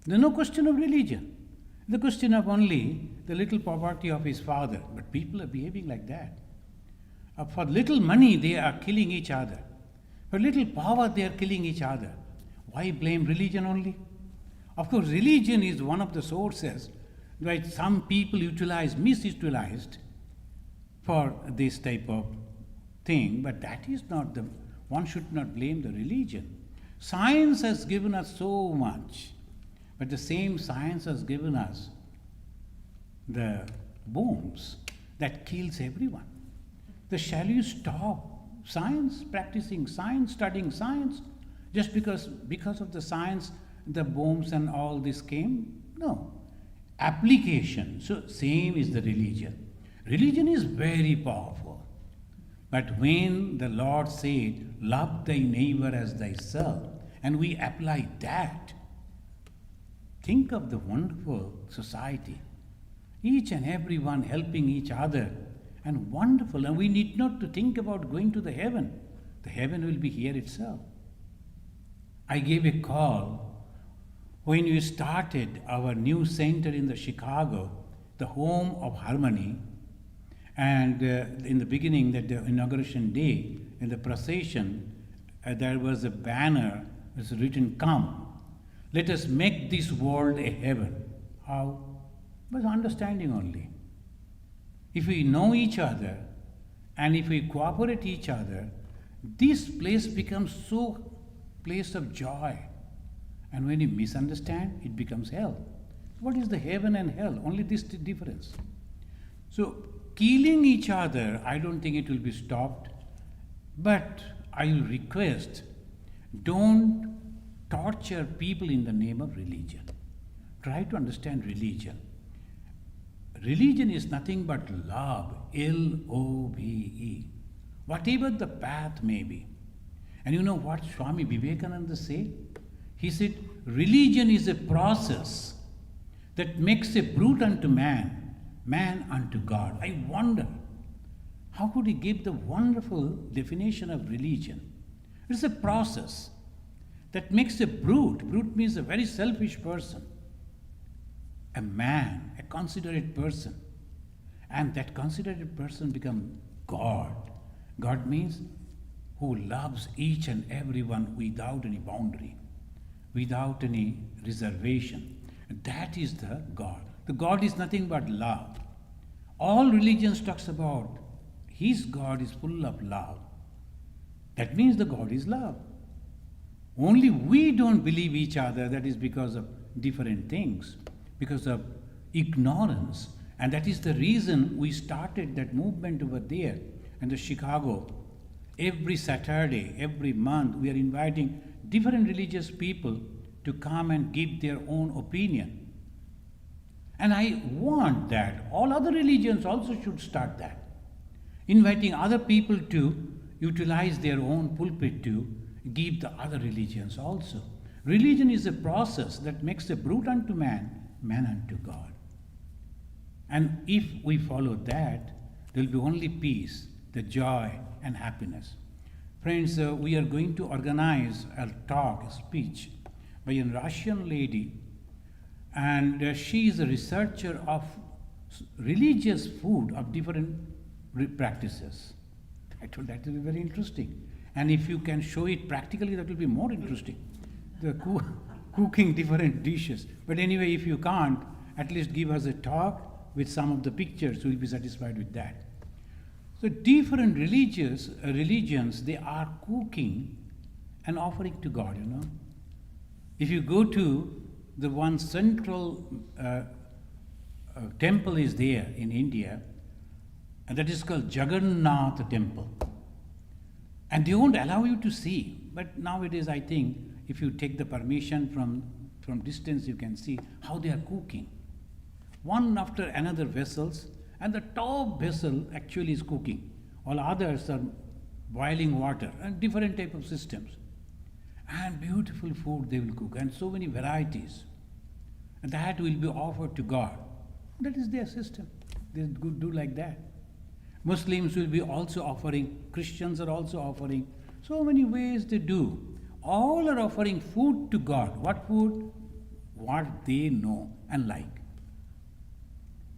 There is no question of religion. The question of only the little property of his father. But people are behaving like that. For little money, they are killing each other. For little power, they are killing each other. Why blame religion only? Of course, religion is one of the sources that some people misutilized for this type of thing, but that is not one should not blame the religion. Science has given us so much, but the same science has given us the bombs that kills everyone. Shall you stop science, practicing science, studying science, just because of the science, the bombs and all this came? No. Application. So same is the religion. Religion is very powerful. But when the Lord said, love thy neighbor as thyself, and we apply that, think of the wonderful society. Each and every one helping each other, and wonderful. And we need not to think about going to the heaven. The heaven will be here itself. I gave a call When we started our new center in the Chicago, the home of harmony, and in the beginning, that the inauguration day, in the procession, there was a banner, it was written, "Come, let us make this world a heaven." How? By understanding only. If we know each other and if we cooperate each other, this place becomes so place of joy. And when you misunderstand, it becomes hell. What is the heaven and hell? Only this difference. So killing each other, I don't think it will be stopped. But I will request, don't torture people in the name of religion. Try to understand religion. Religion is nothing but love, L-O-V-E. Whatever the path may be. And you know what Swami Vivekananda said? He said, religion is a process that makes a brute unto man, man unto God. I wonder, how could he give the wonderful definition of religion? It's a process that makes a brute, brute means a very selfish person, a man, a considerate person, and that considerate person becomes God. God means who loves each and everyone without any boundary, without any reservation. That is the God. The God is nothing but love. All religions talks about his God is full of love. That means the God is love. Only we don't believe each other, that is because of different things, because of ignorance. And that is the reason we started that movement over there in the Chicago. Every Saturday, every month, we are inviting different religious people to come and give their own opinion. And I want that all other religions also should start that. Inviting other people to utilize their own pulpit to give the other religions also. Religion is a process that makes a brute unto man, man unto God. And if we follow that, there will be only peace, the joy and happiness. Friends, we are going to organize a talk, a speech by a Russian lady, and she is a researcher of religious food of different practices. I told that will be very interesting. And if you can show it practically, that will be more interesting. The cooking different dishes. But anyway, if you can't, at least give us a talk with some of the pictures. We'll be satisfied with that. So different religions, they are cooking and offering to God, you know. If you go to the one central temple is there in India, and that is called Jagannath Temple. And they won't allow you to see. But nowadays, I think, if you take the permission from distance, you can see how they are cooking. One after another vessels, and the top vessel actually is cooking. All others are boiling water, and different type of systems. And beautiful food they will cook, and so many varieties. And that will be offered to God. That is their system. They do like that. Muslims will be also offering, Christians are also offering. So many ways they do. All are offering food to God. What food? What they know and like.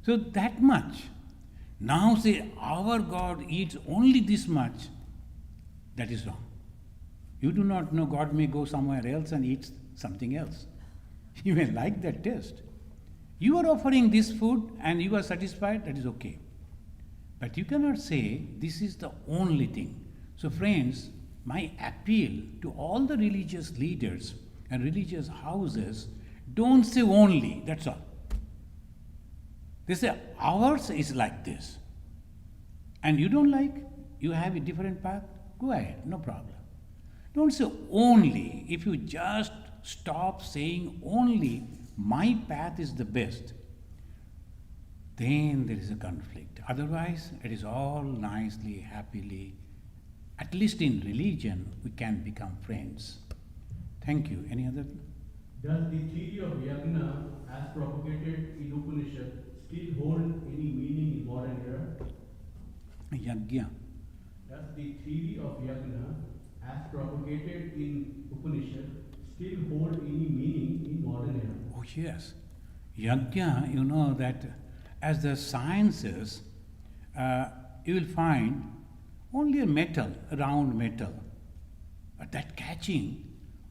So that much. Now say our God eats only this much. That is wrong. You do not know, God may go somewhere else and eat something else. You may like that taste. You are offering this food and you are satisfied, that is okay. But you cannot say this is the only thing. So friends, my appeal to all the religious leaders and religious houses, don't say only, that's all. They say ours is like this. And you don't like, you have a different path, go ahead, no problem. Don't say only. If you just stop saying only, my path is the best, then there is a conflict. Otherwise, it is all nicely, happily. At least in religion, we can become friends. Thank you. Any other? Does the theory of yagna, as propagated in Upanishad, still hold any meaning in modern era? Yagya. Does the theory of yagna, as propagated in Upanishad, still hold any meaning in modern era? Oh, yes. Yajna, you know that as the sciences, you will find only a metal, a round metal, but that catching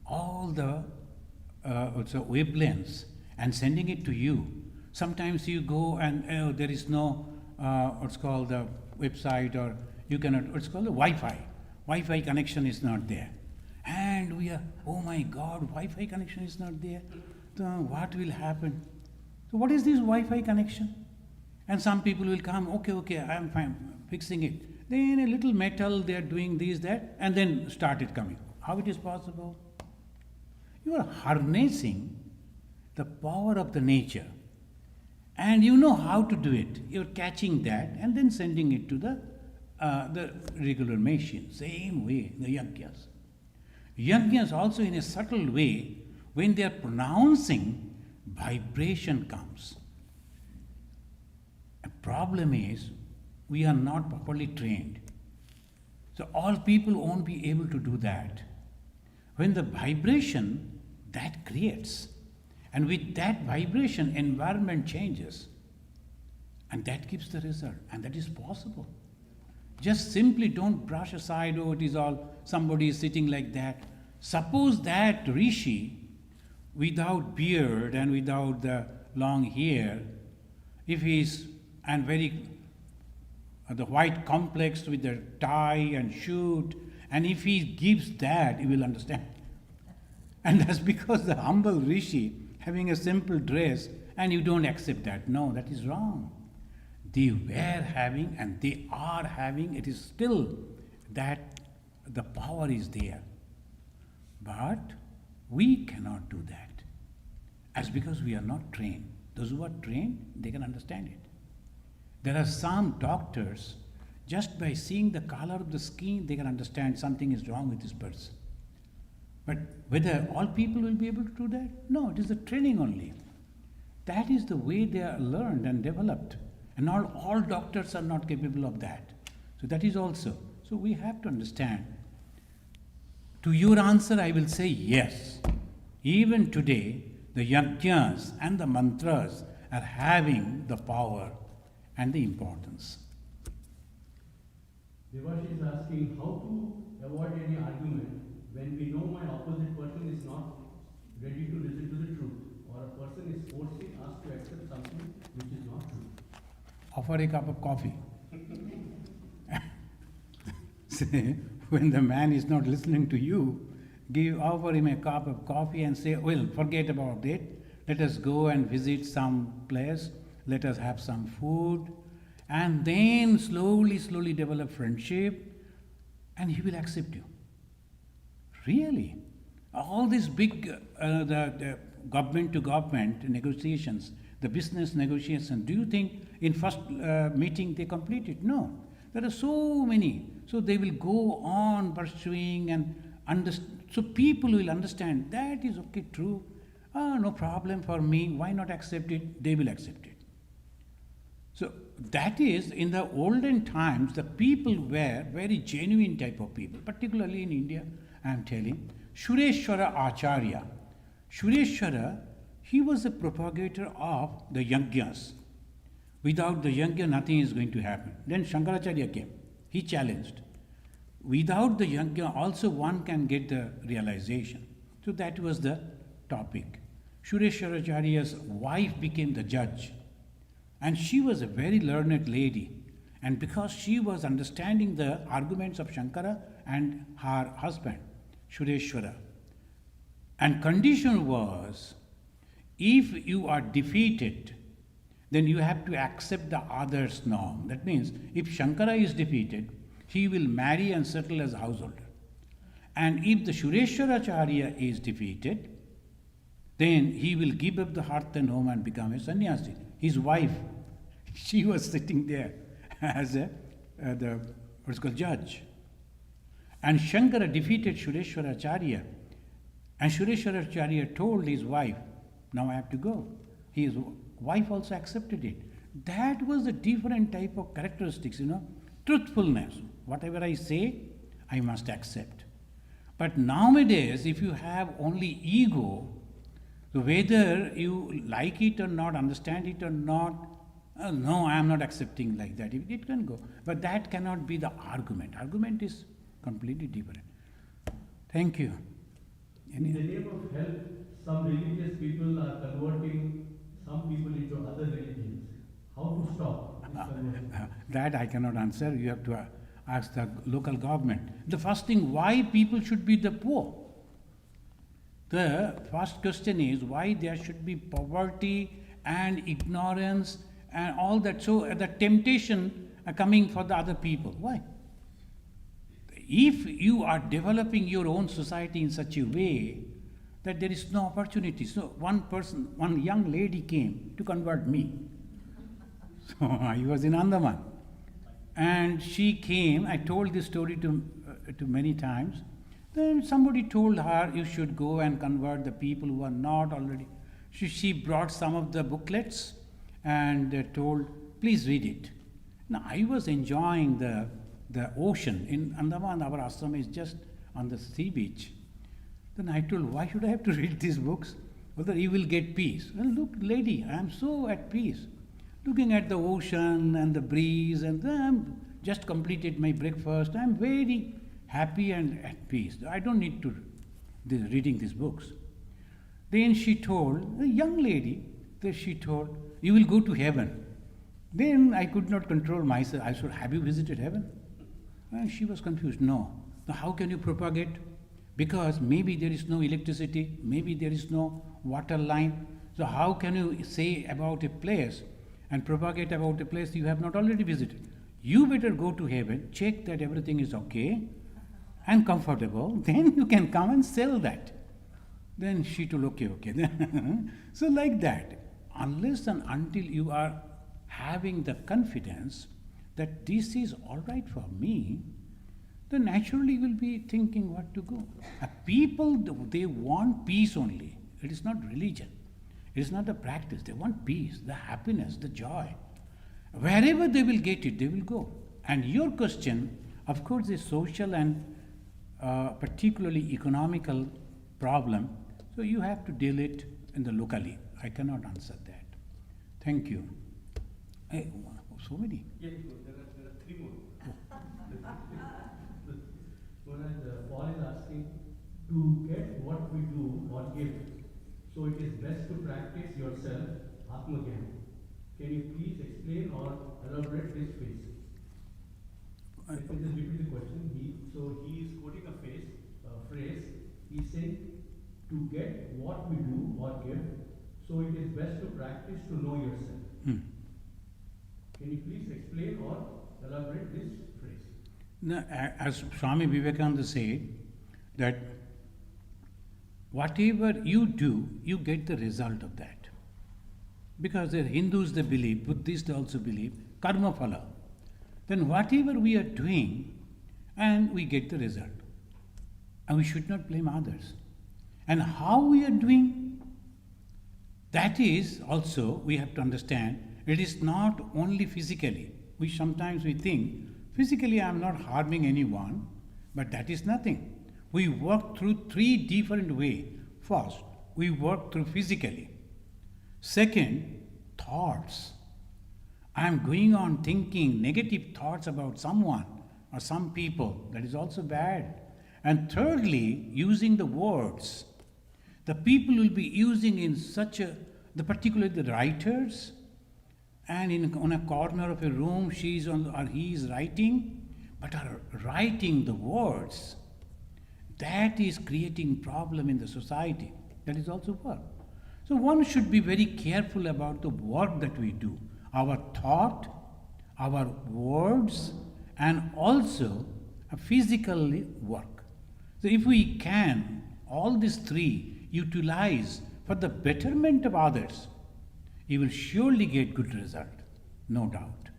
all the wavelengths and sending it to you. Sometimes you go and there is no what's called the website, or you cannot, what's called the Wi-Fi. Wi-Fi connection is not there. And we are, oh my God, Wi-Fi connection is not there. So what will happen? So what is this Wi-Fi connection? And some people will come, okay, I am fine, fixing it. Then a little metal, they are doing this, that, and then started coming. How it is possible? You are harnessing the power of the nature. And you know how to do it. You're catching that and then sending it to the regular machine. Same way, the yajnas. Yajnas also in a subtle way, when they are pronouncing, vibration comes. A problem is, we are not properly trained. So all people won't be able to do that. When the vibration, that creates. And with that vibration, environment changes. And that gives the result. And that is possible. Just simply don't brush aside, oh, it is all, somebody is sitting like that. Suppose that rishi, without beard and without the long hair, if he is, and very, the white complex with the tie and shoot, and if he gives that, you will understand. And that's because the humble rishi, having a simple dress, and you don't accept that. No, that is wrong. They were having and they are having, it is still that the power is there. But we cannot do that. As because we are not trained. Those who are trained, they can understand it. There are some doctors, just by seeing the color of the skin, they can understand something is wrong with this person. But whether all people will be able to do that? No, it is the training only. That is the way they are learned and developed. And not all doctors are not capable of that. So that is also. So we have to understand. To your answer, I will say yes. Even today, the yajnas and the mantras are having the power and the importance. Devashi is asking how to avoid any argument when we know my opposite person is not ready to listen to the truth, or a person is forcing us to accept something which is not true. Offer a cup of coffee. Say, when the man is not listening to you, offer him a cup of coffee and say, well, forget about it. Let us go and visit some place. Let us have some food. And then slowly develop friendship, and he will accept you. Really. All these big the government to government negotiations, the business negotiations, do you think in first meeting they complete it? No. There are so many. So they will go on pursuing and so people will understand that is okay, true. No problem for me. Why not accept it? They will accept it. So that is, in the olden times, the people were very genuine type of people, particularly in India, I am telling. Sureshwara Acharya. Sureshwara, he was a propagator of the yajnas. Without the yajna, nothing is going to happen. Then Shankaracharya came. He challenged. Without the yajna, also one can get the realization. So that was the topic. Sureshwaracharya's wife became the judge. And she was a very learned lady. And because she was understanding the arguments of Shankara and her husband, Sureshwara. And condition was, if you are defeated, then you have to accept the other's norm. That means, if Shankara is defeated, he will marry and settle as a householder. And if the Sureshwaracharya is defeated, then he will give up the hearth and home and become a sannyasi. His wife, she was sitting there as what's called judge. And Shankara defeated Sureshwaracharya. And Sureshwaracharya told his wife, now I have to go. His wife also accepted it. That was a different type of characteristics, truthfulness. Whatever I say, I must accept. But nowadays, if you have only ego, so whether you like it or not, understand it or not, no, I am not accepting like that. It can go. But that cannot be the argument. Argument is completely different. Thank you. In the name of health, some religious people are converting some people into other religions. How to stop this conversion? That I cannot answer. You have to ask the local government. The first thing, why people should be the poor? The first question is why there should be poverty and ignorance and all that. So the temptation coming for the other people. Why? If you are developing your own society in such a way that there is no opportunity. So one young lady came to convert me. So I was in Andaman. And she came, I told this story to many times. Then somebody told her, you should go and convert the people who are not already. She brought some of the booklets and told, please read it. Now I was enjoying the ocean. In Andaman, our ashram is just on the sea beach. Then I told, why should I have to read these books? Whether you will get peace. Well, look, lady, I am so at peace. Looking at the ocean and the breeze, and then just completed my breakfast. I am very happy and at peace. I don't need to reading these books. Then she told, the young lady, that she told, you will go to heaven. Then I could not control myself. I said, have you visited heaven? And she was confused. No. Now how can you propagate? Because maybe there is no electricity, maybe there is no water line. So how can you say about a place and propagate about a place you have not already visited? You better go to heaven, check that everything is okay and comfortable, then you can come and sell that. Then she told, okay. So like that, unless and until you are having the confidence that this is all right for me, then naturally you will be thinking what to go. People, they want peace only. It is not religion. It is not the practice. They want peace, the happiness, the joy. Wherever they will get it, they will go. And your question, of course, is social and particularly economical problem. So you have to deal it in the locally. I cannot answer that. Thank you. Hey, so many. Yes, there are three more. Paul is asking to get what we do or give. So it is best to practice yourself, Atmagyan. Can you please explain or elaborate this phrase? Let me just repeat the question. He is quoting a phrase. He's saying to get what we do or give. So it is best to practice to know yourself. Can you please explain or elaborate this phrase? Now, as Swami Vivekananda said, that whatever you do, you get the result of that. Because the Hindus, they believe, Buddhists they also believe, karma phala. Then whatever we are doing, and we get the result. And we should not blame others. And how we are doing, that is also, we have to understand, it is not only physically. Sometimes we think, physically I am not harming anyone, but that is nothing. We work through three different ways. First, we work through physically. Second, thoughts. I am going on thinking negative thoughts about someone or some people. That is also bad. And thirdly, using the words. The people will be using in particularly the writers, and on a corner of a room she is or he is writing, but are writing the words. That is creating problem in the society. That is also work. So one should be very careful about the work that we do. Our thought, our words, and also a physical work. So if we can, all these three, utilize for the betterment of others, you will surely get good result, no doubt.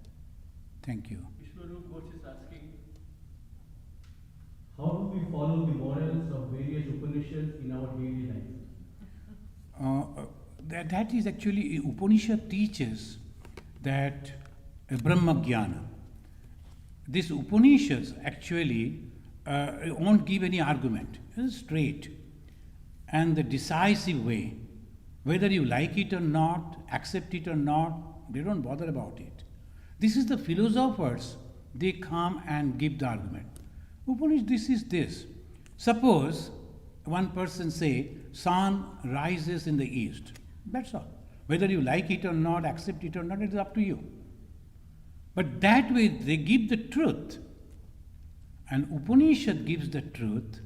Thank you. Vishwarup Ghosh is asking, how do we follow the morals of various Upanishads in our daily life? That is actually, Upanishad teaches that Brahma Jnana. These Upanishads actually won't give any argument. It's straight. And the decisive way, whether you like it or not, accept it or not, they don't bother about it. This is the philosophers, they come and give the argument. Upanishad, this is this. Suppose one person say, sun rises in the east. That's all. Whether you like it or not, accept it or not, it is up to you. But that way they give the truth. And Upanishad gives the truth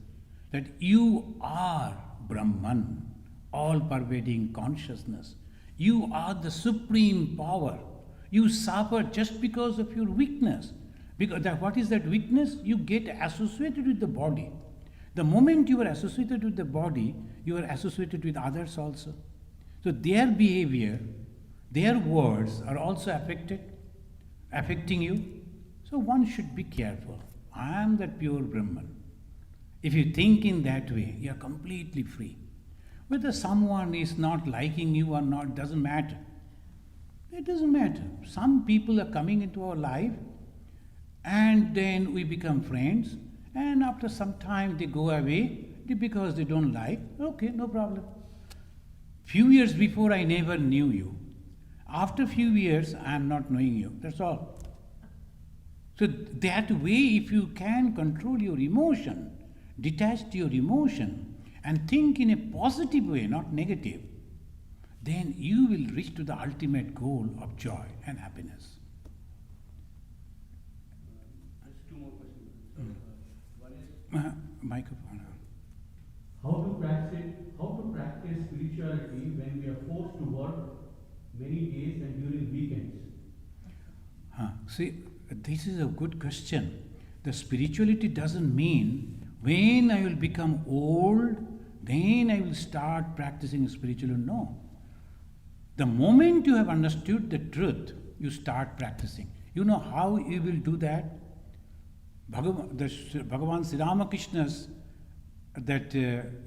that you are Brahman, all-pervading consciousness. You are the supreme power. You suffer just because of your weakness. Because what is that weakness? You get associated with the body. The moment you are associated with the body, you are associated with others also. So their behavior, their words are also affecting you. So one should be careful. I am that pure Brahman. If you think in that way, you are completely free. Whether someone is not liking you or not doesn't matter. It doesn't matter. Some people are coming into our life and then we become friends, and after some time they go away because they don't like. Okay, no problem. Few years before I never knew you. After few years I am not knowing you. That's all. So that way, if you can control your emotion, detach your emotion and think in a positive way, not negative, then you will reach to the ultimate goal of joy and happiness. Just two more questions. One is Microphone. how to practice spirituality when we are forced to work many days and during weekends. See, this is a good question. The spirituality doesn't mean when I will become old, then I will start practicing spirituality. No. The moment you have understood the truth, you start practicing. You know how you will do that? Bhagavan Sri Ramakrishna's, that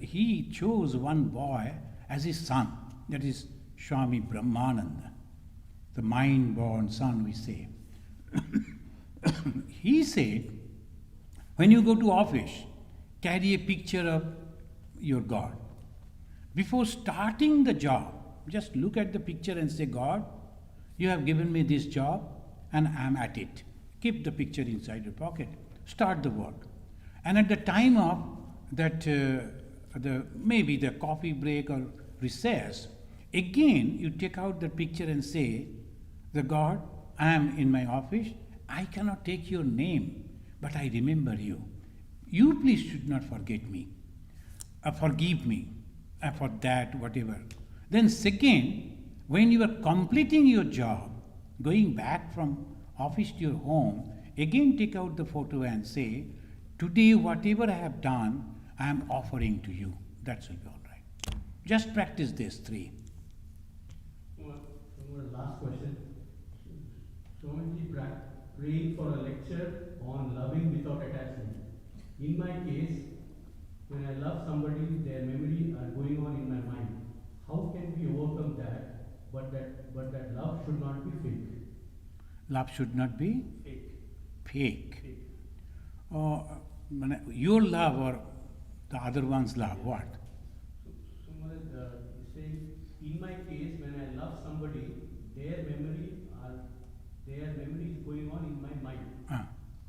he chose one boy as his son. That is Swami Brahmananda, the mind-born son, we say. He said, when you go to office, carry a picture of your God. Before starting the job, just look at the picture and say, God, you have given me this job and I am at it. Keep the picture inside your pocket. Start the work. And at the time of that, maybe the coffee break or recess, again you take out the picture and say, the God, I am in my office, I cannot take your name, but I remember you. You please should not forget me. Forgive me for that, whatever. Then second, when you are completing your job, going back from office to your home, again take out the photo and say, today whatever I have done, I am offering to you. That will be all right. Just practice these three. Last question. Swamiji praying for a lecture on loving without attachment. In my case, when I love somebody, their memory are going on in my mind. How can we overcome that? But that love should not be fake. Love should not be Fake. fake. Your love or the other one's love, what? So Maharaj, he's saying, in my case, when I love somebody, their memory is going on in my mind.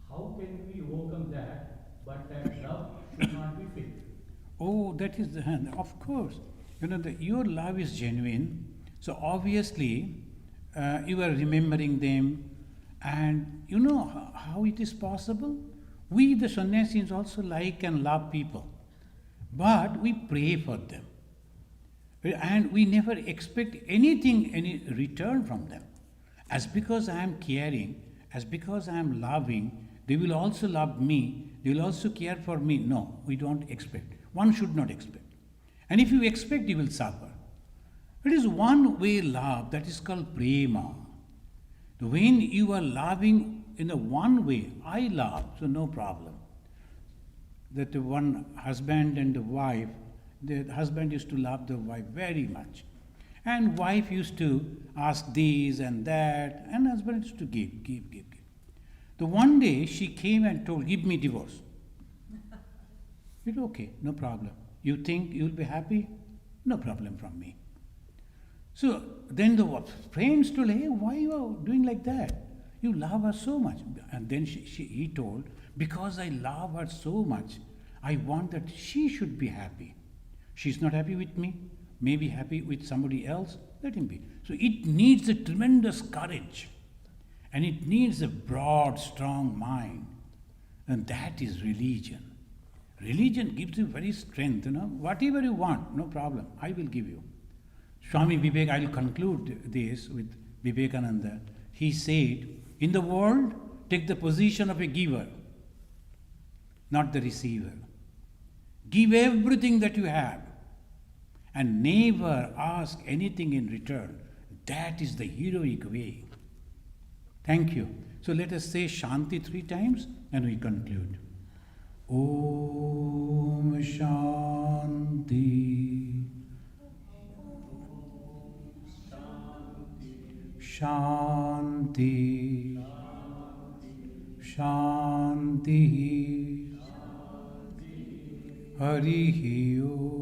How can we overcome that? But that love should not be fake. Oh, that is the hand. Of course. Your love is genuine. So obviously, you are remembering them. And you know how it is possible? We, the sannyasis, also like and love people. But we pray for them. And we never expect anything, any return from them. As because I am caring, as because I am loving, they will also love me, they will also care for me. No, we don't expect. One should not expect. And if you expect, you will suffer. It is one way love, that is called prema. When you are loving in a one way, I love, so no problem. That one husband and the wife, the husband used to love the wife very much. And wife used to ask this and that, and husband used to give. The one day she came and told, give me divorce. It's okay, no problem. You think you'll be happy? No problem from me. So then the friends told, hey, why you are doing like that? You love her so much. And then he told, because I love her so much, I want that she should be happy. She's not happy with me, maybe happy with somebody else, let him be. So it needs a tremendous courage, and it needs a broad, strong mind. And that is religion. Religion gives you very strength, whatever you want, no problem, I will give you. Swami Vivek, I will conclude this with Vivekananda. He said, in the world, take the position of a giver, not the receiver. Give everything that you have and never ask anything in return. That is the heroic way. Thank you. So let us say Shanti 3 times and we conclude. Om Shanti. Shanti. Shanti. Harihi Om.